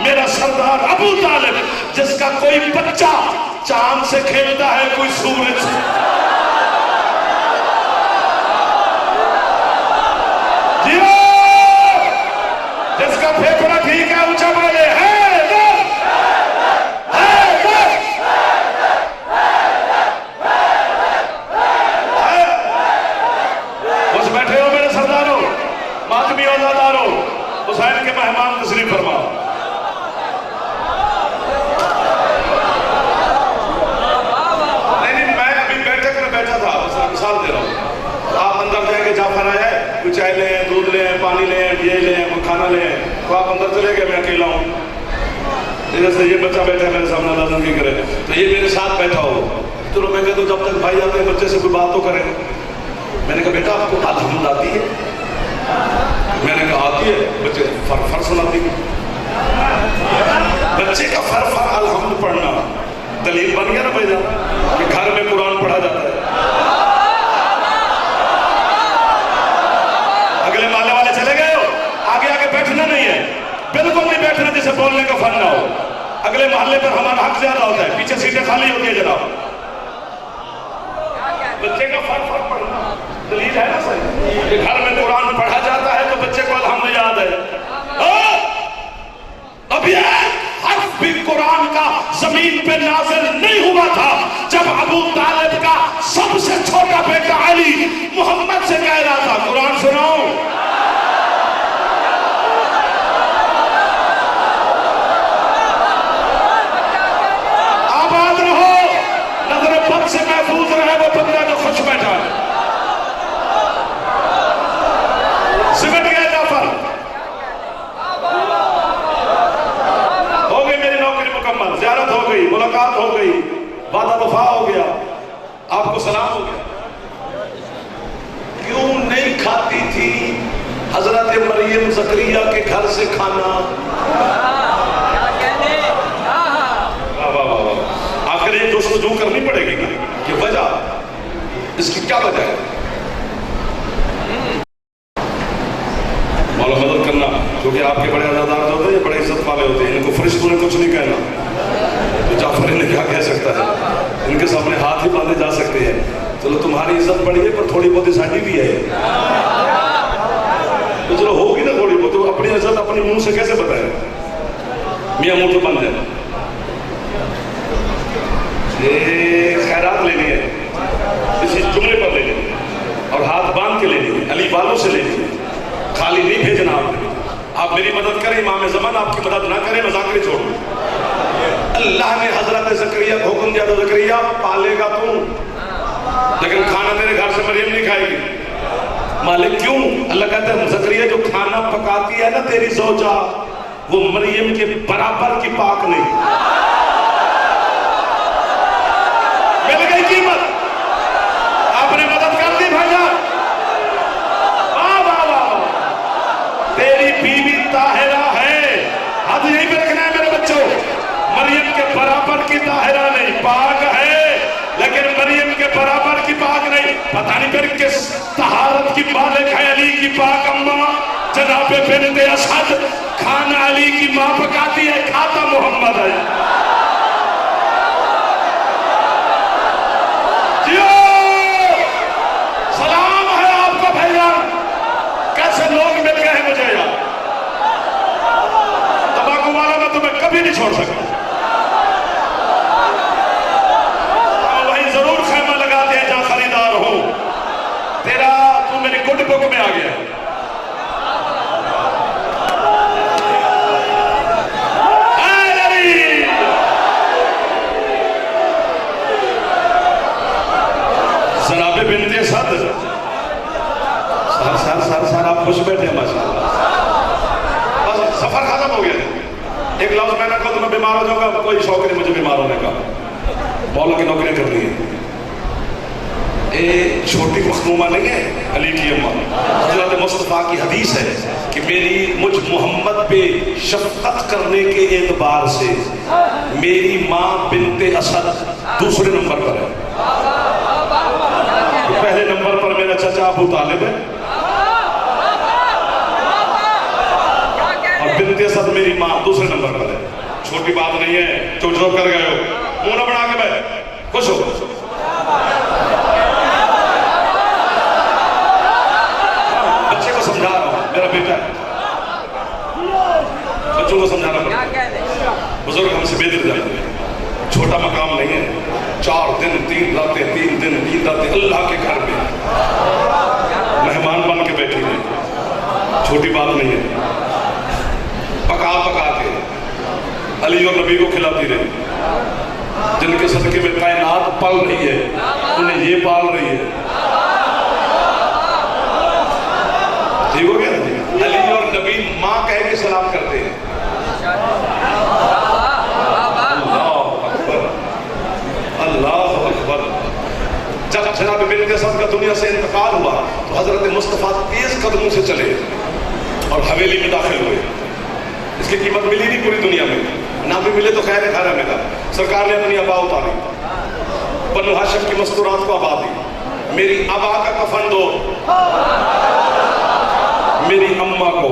मेरा सरदार अबू तालिब, जिसका कोई बच्चा चांद से खेलता है कोई सूरज से। जिसका फेफड़ा ठीक है ऊंचा बोले है हुसैन के मेहमान तशरीफ फरमा। नहीं मैं अभी बैठक में बैठा था, मिसाल दे रहा हूँ। आप अंदर जाएंगे, जाफर आया है, कुछ चाय लें, दूध लें, पानी लें, ये लें, कोई खाना लें, तो आप अंदर चले गए, मैं अकेला हूँ। जैसे ये बच्चा बैठा है मेरे सामने, अल्लाह की करे तो ये मेरे साथ बैठा हो, तो मैं कहता हूँ जब तक भाई आते हैं बच्चे से कोई बात तो करें। मैंने कहा बेटा आपको अल्हम्द आती है? मैंने कहा आती है। बच्चे फर सुनाती, बच्चे का फर अल्हम्द पढ़ना दलील बन गया ना भैया कि घर में कुरान पढ़ा जाता है। अगले माले वाले चले गए हो, आगे आगे बैठना नहीं है, बिल्कुल नहीं बैठना जिसे बोलने का फन ना हो। अगले मोहल्ले पर हमारा हक ज्यादा होता है, पीछे सीटें खाली होती है जनाब। बच्चे का फर पढ़ना दलील है ना सर कि घर में कुरान पढ़ा जाता है तो बच्चे को अल्हम्द याद है। अब ये हर्फ भी कुरान का जमीन पे नाज़िल नहीं हुआ था जब अबू तालिब का सबसे छोटा बेटा अली मोहम्मद से कह रहा था कुरान सुनाओ। आबाद रहो, नजर बद से महफूज रहे वो बंदा जो खुश बैठा है। सिमट गया जाफर, हो गई मेरी नौकरी मुकम्मल, ज़ियारत हो गई, मुलाकात हो गई, वादा वफा हो गया, आपको सलाम हो गया। क्यों नहीं खाती थी हजरत मरियम ज़करिया के घर से खाना? आखिर ये दोस्तों करनी पड़ेगी कि वजह, इसकी क्या वजह है? मौला मदद करना, क्योंकि आपके बड़े अदादार जो होते हैं, बड़े इज्जत वाले होते हैं, इनको फरिश्तों ने कुछ नहीं कहना, तो जाफर ने क्या कह सकता है? इनके सामने हाथ ही बांधे जा सकते हैं। चलो तुम्हारी इज्जत बड़ी है पर थोड़ी बहुत साड़ी भी है, तो चलो होगी ना थोड़ी बहुत, तो अपनी इज्जत अपने मुंह से कैसे बताए? मियाँ मुंह तो बंद है, ये खैरात लेनी है, इसी जुमले पर लेनी है और हाथ बांध के लेनी है, अली वालों से लेनी है, खाली नहीं भेजना। आप मेरी मदद करें, इमाम ज़मान आपकी मदद ना करें, मजाक छोड़ दो। अल्लाह ने हजरत ज़करिया को हुक्म दिया था, ज़करिया पालेगा तू, लेकिन खाना तेरे घर से मरियम नहीं खाएगी। मालिक क्यों? अल्लाह कहता है ज़करिया जो खाना पकाती है ना तेरी ज़ौजा, वो मरियम के बराबर की पाक नहीं। मिल गई कीमत, आपने मदद कर दी भाईजान। वाह वाह वाह, तेरी बीवी ताहिरा है, हाथ यहीं पे रखना है मेरे बच्चों। मरियम के बराबर की ताहिरा नहीं, पाक है, लेकिन मरियम के बराबर की पाक नहीं। पता नहीं फिर किस तहारत की मालिक है अली की पाक अम्मा जनाबे बिन्ते असद। खाना अली की माँ पकाती है, खाता मोहम्मद है। जियो, सलाम है आपको भैया। कैसे लोग मिल गए हैं मुझे यार, तंबाकू वाला मैं तुम्हें कभी नहीं छोड़ सकता। जरूर खैमा लगाते हैं जहां खरीदार हो। तेरा तू मेरी गुड बुक में आ गया। जनाबे बिनते सद सर आप खुश बैठे हैं माशाल्लाह। बस सफर खत्म हो गया। एक लफ्ज मैंने कहा तो मैं बीमार हो जाऊंगा, कोई शौक नहीं मुझे बीमार होने का, मौला की नौकरी करनी है। ये छोटी मखदूमा नहीं है अली की अम्मा। हज़रत मुस्तफ़ा की हदीस है कि मुझ मोहम्मद पे शफ़क़त करने के एतबार से मेरी माँ बिनते असद दूसरे नंबर पर है। तो पहले नंबर पर मेरा चाचा अबू तालिब है और बिनते असद मेरी माँ दूसरे नंबर पर है। छोटी बात नहीं है, चोट चोट कर गए हो, मुंह ना बना के बैठ, खुश हो। बच्चे को समझा रहा हूं, मेरा बेटा है, बच्चों को समझाना पड़ता है। बुजुर्ग हमसे बेदर जाते हैं, छोटा मकाम नहीं है। 4 दिन 3 रातें 3 दिन 3 रातें अल्लाह के घर में मेहमान बन के बैठी रहे, छोटी बात नहीं है। पका पका के अली और नबी को खिलाती रही, जिनके सदके में कायनात पल रही है, उन्हें ये पाल रही है। ठीक हो गया? अली और नबी माँ कह के सलाम करते हैं। अल्लाह अकबर। जब जनाब बिनते असद का दुनिया से इंतकाल हुआ तो हजरत मुस्तफ़ा तेज कदमों से चले और हवेली में दाखिल हुए। इसकी कीमत मिली नहीं पूरी दुनिया में, ना भी मिले तो खैर घर मिला। सरकार ने अपनी अबा उतारी, बनु हाशिम की मस्तूरात को आबा दी। मेरी अबा का कफन दो मेरी अम्मा को।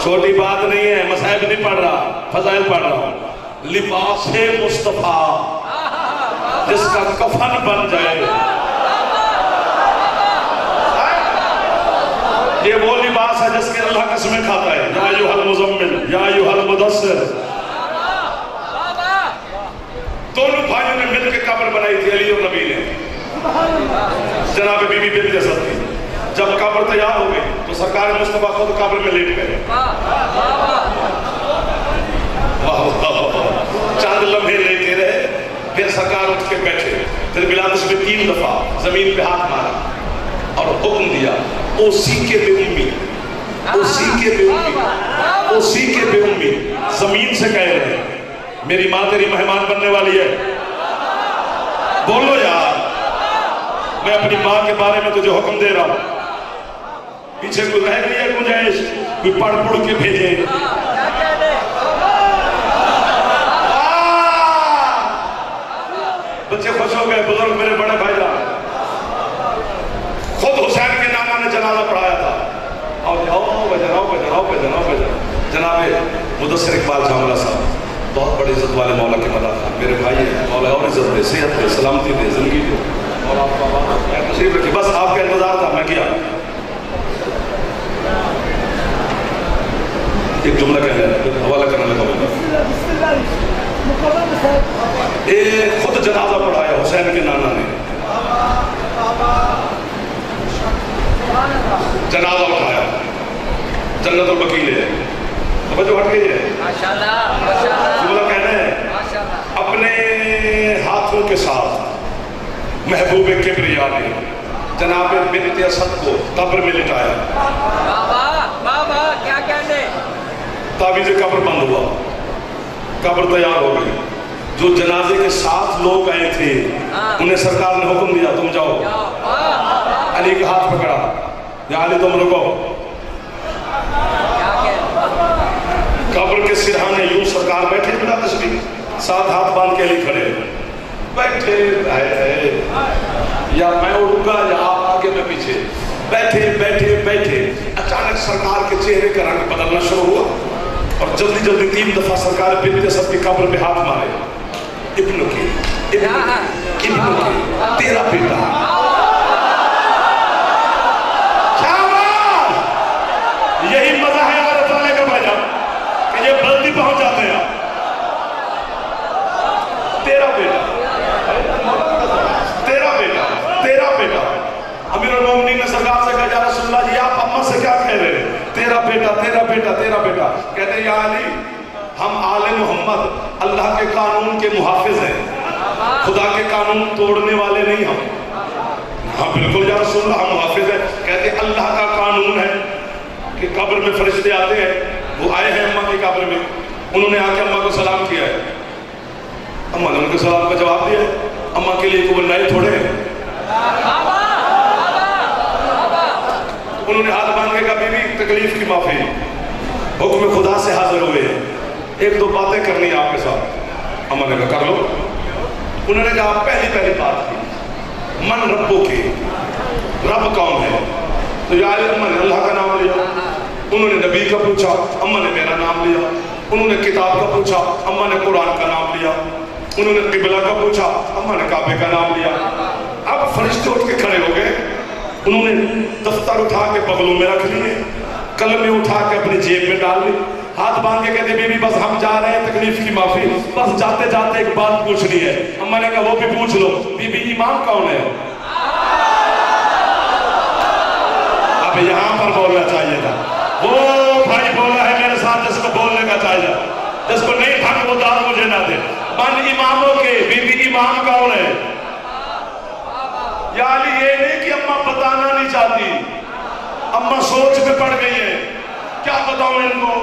छोटी बात नहीं है, मसाइब नहीं पढ़ रहा, फजाइल पढ़ रहा हूं। लिबासे मुस्तफा जिसका कफन बन जाए, ये वो लिबास है जिसके अल्लाह कसमें खाता है। या अय्युहल मुज़म्मिल या अय्युहल मुदस्सिर। दोनों भाइयों ने मिलकर कब्र बनाई थी, अली और नबी ने, जनाब बीबी बिनते असद की। जब कब्र तैयार हो गई तो सरकार मुस्तफा खुद कब्र में लेट गए। चंद लम्हे लेते रहे, फिर सरकार उठ के बैठे, फिर बिलादश में 3 दफा जमीन पे हाथ मारा और हुक्म दिया, ओसी के बेउम्मी, ओसी के बेउम्मी, ओसी के बेउम्मी। जमीन से कह रहे हैं मेरी माँ तेरी मेहमान बनने वाली है, बोलो यार, मैं अपनी माँ के बारे में तुझे हुक्म दे रहा हूं। पीछे कोई रह गई है गुंजाइश, कोई पढ़ पुढ़ के भेजे। बच्चे खुश हो गए, बुजुर्ग मेरे बड़े भाईजान। खुद हुसैन के नाना ने जनाजा पढ़ाया था। और जाओ बजनाओ बजनाओ बजनाओ बजनाओ। जनाबे मुदस्सिर इकबाल झामला साहब बहुत बड़ी इज्जत वाले मौला के मदा खान मेरे भाई हैं। मौला और इज्जत दे, सेहत दे, सलामती दे, जिंदगी दे और आपका तशरीफ रखिए। बस आपका इंतजार था, मैं किया। एक जुमला कहना है, हवाला करने लगा। खुद जनाजा पढ़ाया हुसैन के नाना ने, जनाजा उठाया। जन्नत और वकील है। अब जो हट गई है माशाल्लाह माशाल्लाह बोला कहना है माशाल्लाह। अपने हाथों के साथ महबूब किबरिया ने जनाब बिन्त असद को कब्र में लिटाया। बाबा बाबा क्या कहने। तावीज़ कब्र बंद हुआ, कब्र तैयार हो गई। जो जनाजे के साथ लोग आए थे उन्हें सरकार ने हुक्म दिया तुम जाओ। अली का हाथ पकड़ा, या अली तुम रुको। कब्र के सिरहाने यूं सरकार बैठे बिना तस्वीर, साथ हाथ बांध के अली खड़े बैठे है, या मैं उड़ूंगा या आप आगे मैं पीछे। बैठे बैठे बैठे अचानक सरकार के चेहरे का रंग बदलना शुरू हुआ और जल्दी जल्दी 3 दफा सरकार बिन्त असद की कब्र पे हाथ मारे। इब्न के तेरा बेटा। यही मजा है आदत वाले का भाईजान कि ये बल्दी पहुंच जाते हैं। तेरा बेटा तेरा बेटा तेरा बेटा। अमीरुल मोमिनीन ने सरकार से कहा या रसूलल्लाह जी आप अम्मा से क्या कह रहे हैं? तेरा बेटा तेरा बेटा तेरा बेटा। कहते हैं या अली हम आले मोहम्मद अल्लाह के कानून के मुहाफिज हैं, खुदा के कानून तोड़ने वाले नहीं हम। हाँ बिल्कुल या रसूलल्लाह हम मुहाफिज हैं। कहते अल्लाह का कानून है कि कब्र में फरिश्ते आते हैं, वो आए हैं अम्मा की कब्र में, उन्होंने आके अम्मा को सलाम किया है, अम्मा ने उनके सलाम का जवाब दिया। अम्मा के लिए कोई नए थोड़े हैं। उन्होंने हाथ बांध के कहा बीवी तकलीफ की माफी, हुक्म खुदा से हाजिर हुए हैं, 1-2 बातें करनी है आपके साथ। अम्मा ने कहा कर लो। उन्होंने कहा पहली बात की मन रब्बों की, रब कौन है? तो यार अम्मा ने अल्लाह का नाम लिया। उन्होंने नबी का पूछा, अम्मा ने मेरा नाम लिया। उन्होंने किताब का पूछा, अम्मा ने कुरान का नाम लिया। उन्होंने किबला का पूछा, अम्मा ने काबे का नाम लिया। अब फरिश्ते उठ के खड़े हो गए। उन्होंने दफ्तर उठा के बगलों में रख लिए, कलमे उठा के अपनी जेब में डाल ली, हाथ बांध के कहते बीबी बस हम जा रहे हैं, तकलीफ की माफी, बस जाते जाते एक बात पूछनी है। अम्मा ने कहा वो भी पूछ लो। बीबी इमाम कौन है? अब यहाँ पर बोलना चाहिए था, वो भाई बोला है मेरे साथ जिसको बोलने का चाहिए, जिसको नहीं था वो दाद मुझे ना दे। मन इमामों के, बीबी इमाम कौन है? यार ये नहीं कि अम्मा बताना नहीं चाहती, अम्मा सोच में पड़ गई है, क्या बताऊं इनको,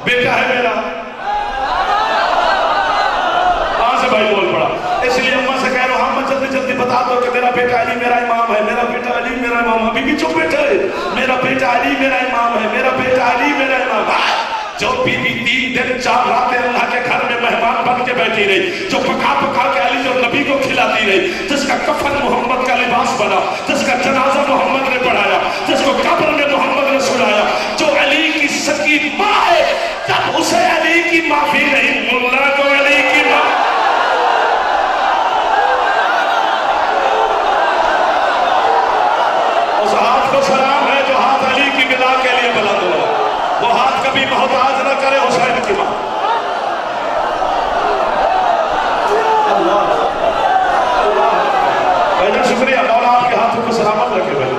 बेटा है मेरा। कहां से भाई बोल पड़ा, इसलिए अम्मा से कह रहा हूं अम्मा जल्दी जल्दी बता दो कि मेरा बेटा अली मेरा इमाम है, मेरा बेटा अली मेरा इमाम है। बीबी चुप बैठे, मेरा बेटा अली मेरा इमाम है, मेरा बेटा अली मेरा इमाम है। जो बीबी 3 दिन 4 रातें अल्लाह के घर में मेहमान बन के बैठी रही, जो पका पका के अली और नबी को खिलाती रही, जिसका कफन मोहम्मद का लिबास बना, जिसका जनाजा मोहम्मद ने पढ़ाया, जिसको कब्र में मोहम्मद ने सुलाया, जो अली की सकी माँ है, जब उसे अली की माफी नहीं, मुल्ला को अली की माँ। उस हाथ को सलाम है जो हाथ अली की बिला के लिए बुलंद हुआ, वो हाथ कभी मोहताज न करे हुसैन की मां। भाई शुक्रिया, मौला आपके हाथों को सलामत रखे। भाई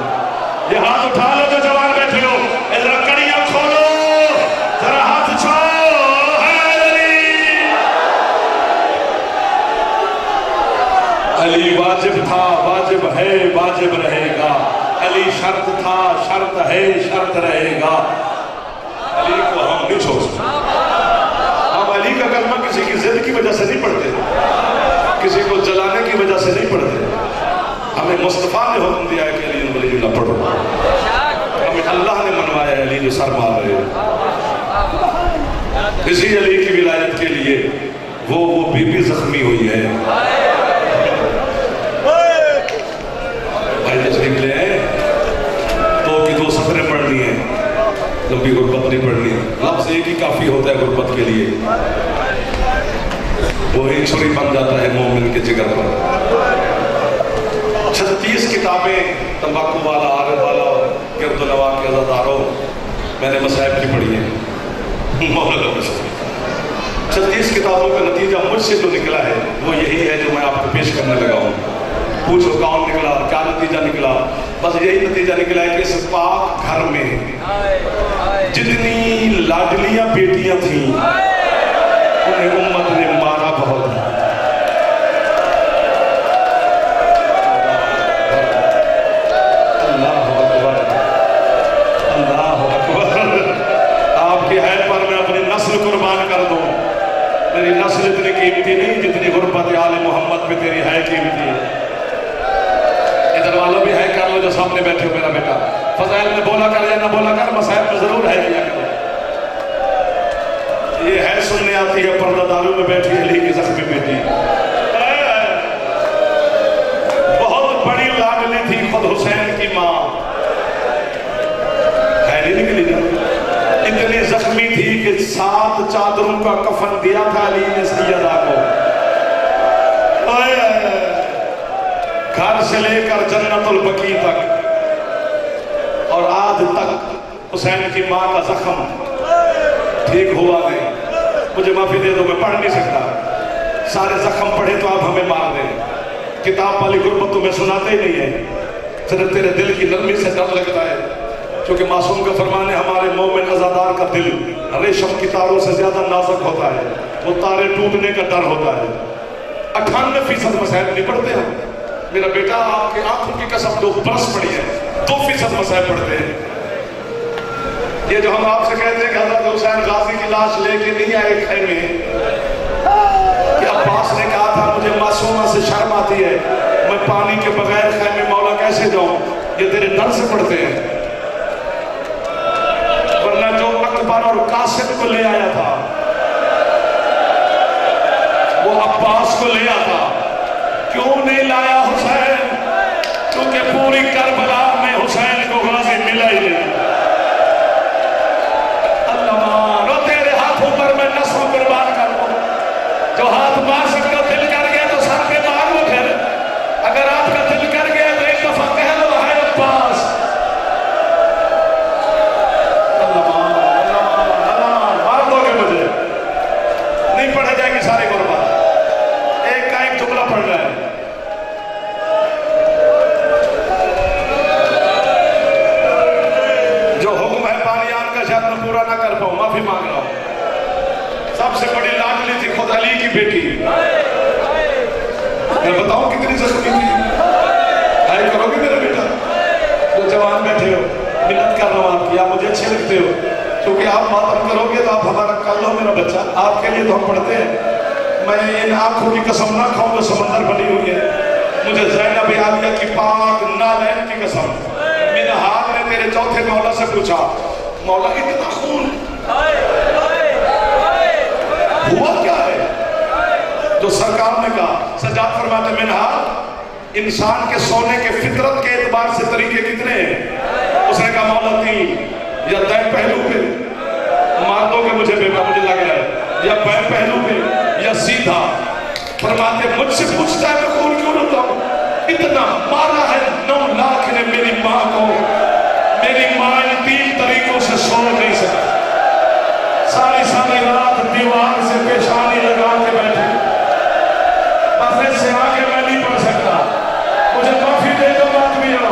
ये हाथ उठा लो जो जवान बैठे हो, इधर कड़ियां खोलो, जरा हाथ उठाओ। अली वाजिब था, वाजिब है, वाजिब रहेगा। अली शर्त था, शर्त है, शर्त रहेगा। अली को हम नहीं छोड़ सकते। हम अली का कलमा किसी की जिद की वजह से नहीं पढ़ते, किसी को जलाने की वजह से नहीं पढ़ते। हमें मुस्तफा ने हुक्म दिया है कि अली वलीउल्लाह पढ़ो। हमें अल्लाह ने मनवाया अली जो सर मार रहे हो। इसी अली की विलायत के लिए वो बीबी जख्मी हुई है। भाई तशरीफ ले आए, 2 की 2 सफरें पढ़नी है, लंबी गुर्बत नहीं पढ़नी। लफ्ज़ एक ही काफ़ी होता है गुर्बत के लिए, वो एक छुरी बन जाता है मोमिन के जिगर पर। 36 किताबें तंबाकू वाला, आरे वाला, गिरदुलवा के अज़ादारों, मैंने मसाइब की पढ़ी है। मौला 36 किताबों का नतीजा मुझसे जो निकला है वो यही है जो मैं आपको पेश करने लगा हूँ। पूछो कौन निकला, क्या नतीजा निकला? बस यही नतीजा निकला है कि इस पाक घर में जितनी लाडलियां बेटियां थी उन्हें उम्मत ने मारा बहुत। अल्लाह अकबर, अल्लाह अकबर। आपकी है पर मैं अपनी नस्ल कुर्बान कर दूं। मेरी नस्ल इतनी कीमती नहीं जितनी गुरबत आले मोहम्मद पे तेरी है कीमती है। इधर वालों भी है कर लो जो सामने बैठे हो। मेरा बेटा फजाइल में बोला कर या ना बोला कर, मसाइब में जरूर है किया करो। ये है सुनने आती है पर्दादारों में बैठी अली की जख्मी बेटी, बहुत बड़ी लाडली थी खुद हुसैन की माँ, है नहीं निकली ना? इतनी जख्मी थी कि 7 चादरों का कफन दिया था अली ने सैयदा को। घर से लेकर जन्नतुल बकी तक और आज तक हुसैन की माँ का जख्म ठीक हुआ नहीं। मुझे माफी दे दो, मैं पढ़ नहीं सकता। सारे जख्म पढ़े तो आप हमें मार दें। किताब वाली गुरबत तुम्हें सुनाते ही नहीं है। सिर्फ तेरे दिल की नरमी से डर लगता है, क्योंकि मासूम का फरमान है हमारे मोमिन अज़ादार का दिल रेशम की तारों से ज्यादा नाजुक होता है। वो तारे टूटने का डर होता है। 98% मसाइब नहीं पढ़ते हम। मेरा बेटा आपके आंखों की कसम 2 बरस पड़ी है, 2% मसाइब पढ़ते हैं। ये जो हम आपसे कहते हैं कि हज़रत हुसैन गाजी की लाश लेके नहीं आए खैमे, कि अब्बास ने कहा था मुझे मासूमा से शर्म आती है, मैं पानी के बगैर खैमे मौला कैसे जाऊं, ये तेरे डर से पढ़ते हैं। वरना जो अकबर और कासिम को ले आया था वो अब्बास को ले आता। क्यों नहीं लाया हुसैन? क्योंकि पूरी करबला में हुसैन को गाजी मिला ही नहीं। अल्लाह मानो तेरे हाथों पर मैं नस्ल कुर्बान कर दूं। जो हाथ मार सकते हो, दिल कर गया तो सर पे मार लो। फिर अगर आपका दिल कर गया तो एक दफा कह लो है अब्बास। अल्लाह मार दोगे मुझे, नहीं पढ़ा जाएगी सारी गुरबात। एक का एक जुमला पढ़ रहा है। जो हुक्म है बानियान का शायद मैं पूरा ना कर पाऊं, माफी मांग रहा हूं। सबसे बड़ी लाडली थी खुद अली की बेटी। मैं बताऊं कितनी जख्मी थी? है करोगे मेरा बेटा? जो जवान बैठे हो, मिन्नत कर रहा हूं आपकी, आप मुझे अच्छे लगते हो, क्योंकि आप मातम करोगे तो आप हमारा कर लो मेरा बच्चा। आपके लिए तो हम पढ़ते हैं। मैं इन आंखों की कसम ना खाऊं जो समंदर बनी हुई है। मुझे ज़ैनब आलिया की पाक नालैन की कसम। मिनहाल ने तेरे चौथे मौला से पूछा, मौला इतना खून हुआ क्या है? जो सरकार ने कहा, सजाद फरमाते मिनहाल इंसान के सोने के फितरत के एतबार से तरीके कितने हैं? उसने कहा मौला 3, या दाएं पहलू पे मार दोगे मुझे बेटा, मुझे लग रहा है, या बाएं पहलू पे या सीधा। फरमाते मुझसे पूछता है मैं खून क्यों रोता हूं? इतना मारा है 9 लाख ने मेरी माँ को। मेरी माँ इन 3 तरीकों से सो नहीं सकती। सारी सारी रात दीवार से पेशानी लगा के बैठे, बस इससे आगे मैं नहीं पढ़ सकता। मुझे माफी दे दो बात भी हो,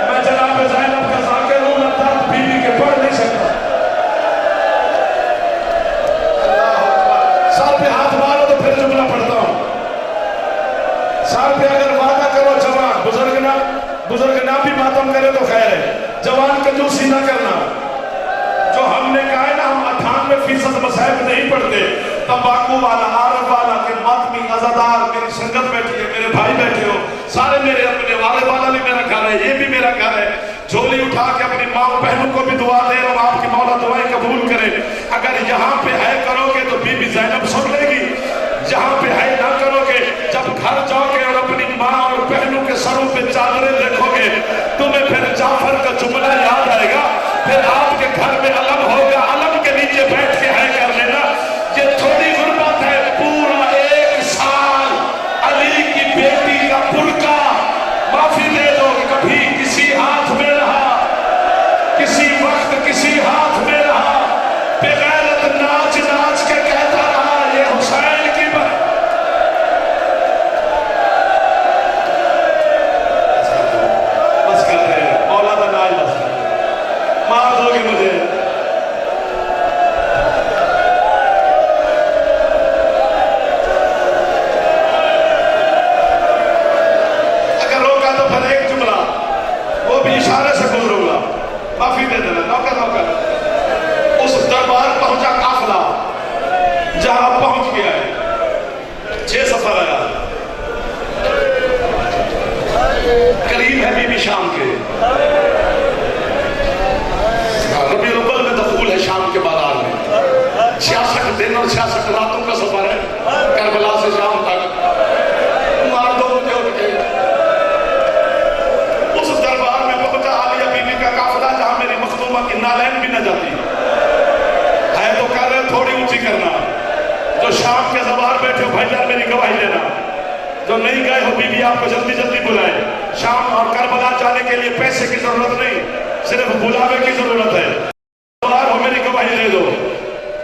मैं जनाब ज़ैनब का ज़ाकिर हूं, मैं दर्द बीवी के पढ़ नहीं सकता। सर पे हाथ मारो तो फिर जुमला पढ़ता हूं। सर पे अगर वादा करो जवान, बुजुर्ग ना भी मातम करे तो खैर है, जवान कंजूसी ना करना। जो हमने कहा है ना, हम 98% मसाइब नहीं पढ़ते। तंबाकू वाला, आरब वाला के मातमी अज़ादार मेरी संगत बैठी है, मेरे भाई बैठे हो, सारे मेरे अपने वाले वाला भी मेरा घर है, ये भी मेरा घर है। झोली उठा के अपनी माँ बहनों को भी दुआ दे रहा हूँ, आपकी मौला दुआएं कबूल करे। अगर यहाँ पे है करोगे तो बीबी ज़ैनब सुन लेगी, जहाँ पे है ना करोगे, जब घर जाओगे और अपनी माँ और बहनों के सरों पे चादरें देखोगे, तुम्हें फिर जाफर का जुमला याद आएगा। फिर आपके घर में अलम होगा, अलम के नीचे बैठ के है कर लेना। ये थोड़ी गुर्बत है, पूरा 1 साल अली की बेटी का बुर्का, माफी दे दो, कभी किसी हाथ में रहा, किसी वक्त किसी हाथ में रहा, बेगैरत नाच नाच के कहता रहा ये हुसैन की तरह से गुजरूंगा, माफी दे देना। नौकर नौकर उस दरबार पहुंचा काफिला, जहां पहुंच गया है 6 सफर आया, करीब है बीबी शाम के, रबीउल अव्वल में दखूल है शाम के बाजार में। 66 दिन और 66 रातों का सफर है, करबला से शाम तक। मार दो मुझे उठ के। उस दरबार में पहुंचा आलिया बीबी का काफिला, जहां मेरी मखदूमा की नालैन भी न जाती है, तो कर रहे थोड़ी ऊंची करना। जो शाम के सवार बैठे हो भाईजान मेरी गवाही देना, जो नहीं गए हो बीबी आपको जल्दी जल्दी बुलाए। शाम और करबला जाने के लिए पैसे की जरूरत नहीं, सिर्फ बुलावे की जरूरत है। दरबार हो मेरी गवाही दे दो,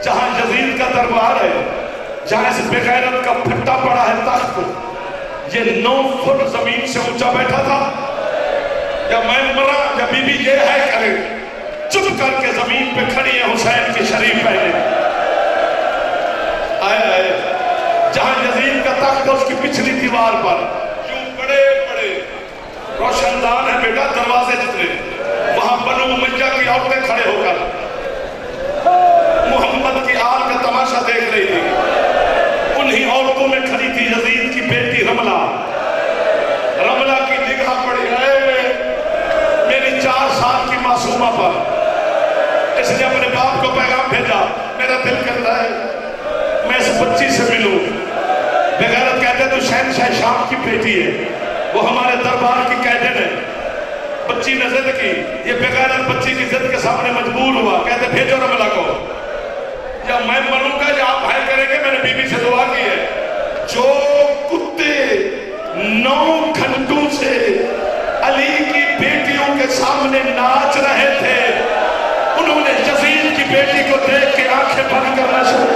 जहां यजीद का दरबार है, जहां इस बेगैरत का फट्टा पड़ा है तख्त, ये 9 फुट जमीन से ऊंचा बैठा था। या मैं मरा या बीबी ये है करे, चुप करके जमीन पे खड़ी है हुसैन की शरीफ पहले। आए जहां यजीद का तख्त है, उसकी पिछली दीवार पर यूं बड़े बड़े रोशनदान है बेटा, दरवाजे जितने, वहां बनु उमय्या की औरतें खड़े होकर मोहम्मद की आल का तमाशा देख रही थी। उन्हीं औरतों में खड़ी थी यजीद की बेटी रमला। रमला की निगाह पड़ी है मेरी 4 साल की मासूमा पर। इसने अपने बाप को पैगाम भेजा, मेरा दिल करता है मैं इस बच्ची से मिलूं। बेगैरत कहते तू शहनशाह शाम की बेटी है, वो हमारे दरबार की कैदन है। बच्ची ने जिद की, ये बेगैरत बच्ची की जिद के सामने मजबूर हुआ, कहते भेजो रमला को, या मैं मरूंगा या आप भाई करेंगे। मैंने बीबी से दुआ की है, जो कुत्ते 9 घंटों से अली की बेटियों के सामने नाच रहे थे, उन्होंने यजीद की बेटी को देख के आंखें बंद करना शुरू।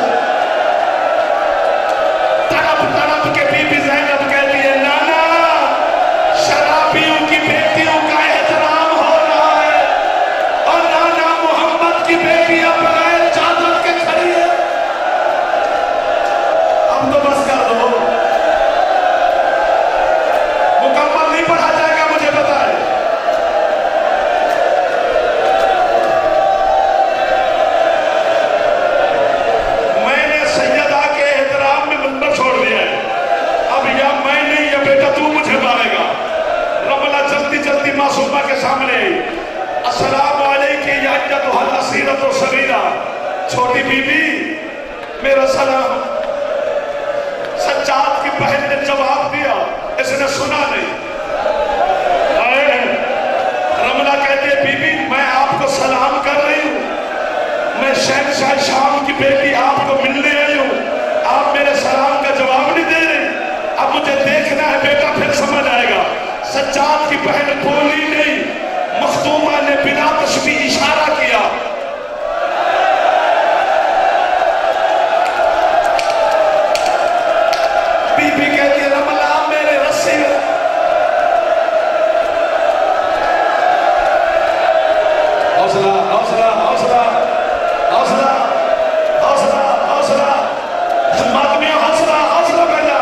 तड़प तड़प के बीबी ज़ैनब कहती है, नाना शराबियों की बेटियों का एहतराम हो रहा है, और नाना मोहम्मद की बेटियां बगैर चादर के खड़ी है। अब तो बस कर दो, मुकम्मल नहीं पढ़ा जाएगा, मुझे पता है। मैंने सैयदा के एहतराम में मंदिर छोड़ दिया है, अब या मैं नहीं या बेटा तू मुझे मारेगा। रमला जल्दी जल्दी मासूमा के सामने, अस्सलामु अलैकुम या अय्युहल असीरतु सगीरा, छोटी बीबी मेरा सलाम। सज्जाद की बहन ने जवाब दिया, इसने सुना नहीं। रमला कहती है, बीबी मैं आपको सलाम कर रही हूँ, मैं शहनशाह शाम की बेटी आपको मिलने आई हूँ, आप मेरे सलाम का जवाब नहीं दे रहे। अब मुझे देखना है बेटा, फिर समझ आएगा। सज्जाद की बहन बोली नहीं, मखदूमा ने बिना तशबीह इशारा किया। बीबी कहती है, रमला मेरे रस्सी में हौसला हौसला हौसला हौसला हौसला हौसला आदमियों हौसला हौसला पहला।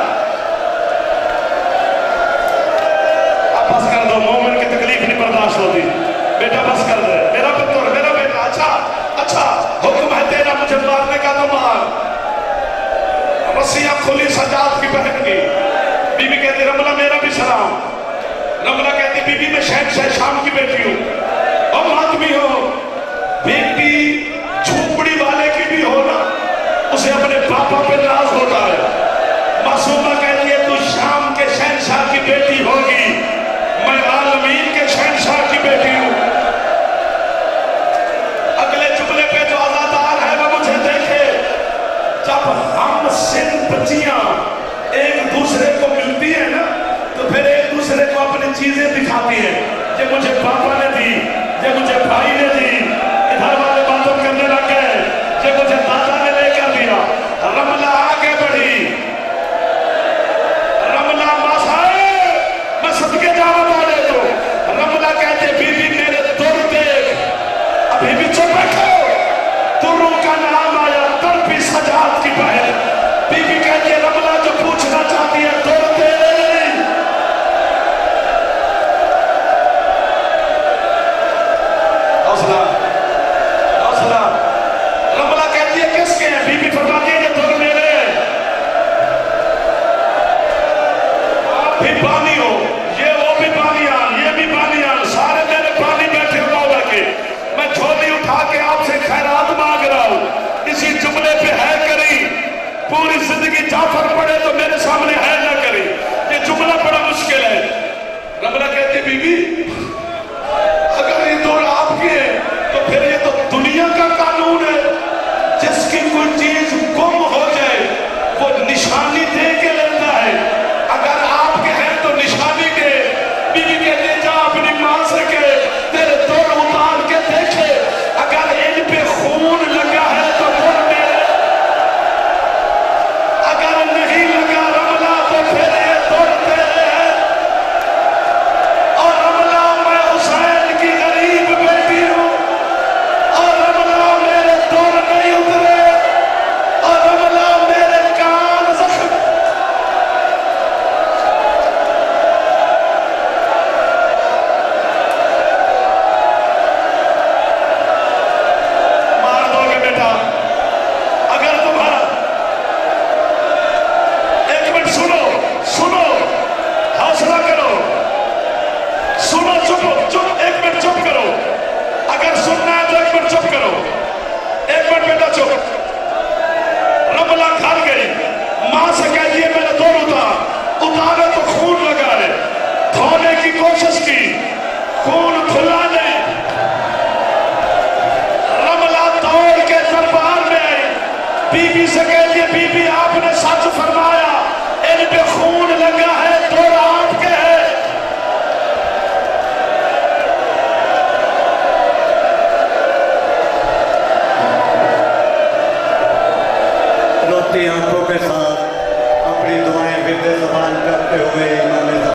अब बस कर दो, मोमिन की तकलीफ नहीं बर्दाश्त होती। बेटा बस कर दे, मेरा पुत्र मेरा बेटा। अच्छा अच्छा हुक्म है तेरा, मुझे मारने का तो मार। रस्सियां खुली सज्जाद की बहन की। बीबी कहती रमला मेरा भी सलाम। रमला कहती बीबी मैं शहनशाह शाम की बेटी हूँ। और आदमी हो, बेटी झोपड़ी वाले की भी हो ना, उसे अपने पापा पे नाज होता है। मासूमा कहती है तू शाम के शहनशाह की बेटी होगी, मैं आलमीन के शहनशाह की बेटी हूँ। अगले जुमले पे जो अज़ादार है वो मुझे देखे। जब हम सिंध बच्चियां एक दूसरे को मिलती है ना, तो फिर एक दूसरे को अपनी चीजें दिखाती है। ये मुझे पापा ने दी, ये मुझे भाई ने दी, इधर वाले बातों करने लग गए, ये मुझे दादा ने लेकर दिया। रमला आगे बढ़ी, रमला मासाए मैं सदके जाना वाले तो रमला कहते बीबी मेरे दुर देख। अभी भी चुप बैठो, दुरों का नाम आया तड़पी सजाद की बहन। बीबी कहती है रमला जो पूछना चाहती है दुर दे। चुप। रमला घर गई, मां से कह दिए मेरे दोनों था, उतारे तो खून लगा है, धोने की कोशिश की, खून खुला नहीं। रमला दौड़ के दरबार में आई, बीबी से कह दिए बीबी आपने सच फरमाया, इन पे खून लगा है, दो आपके है। रोती आंखों के साथ अपनी दुआएं बिल्कुल ज़बान करते हुए इमाम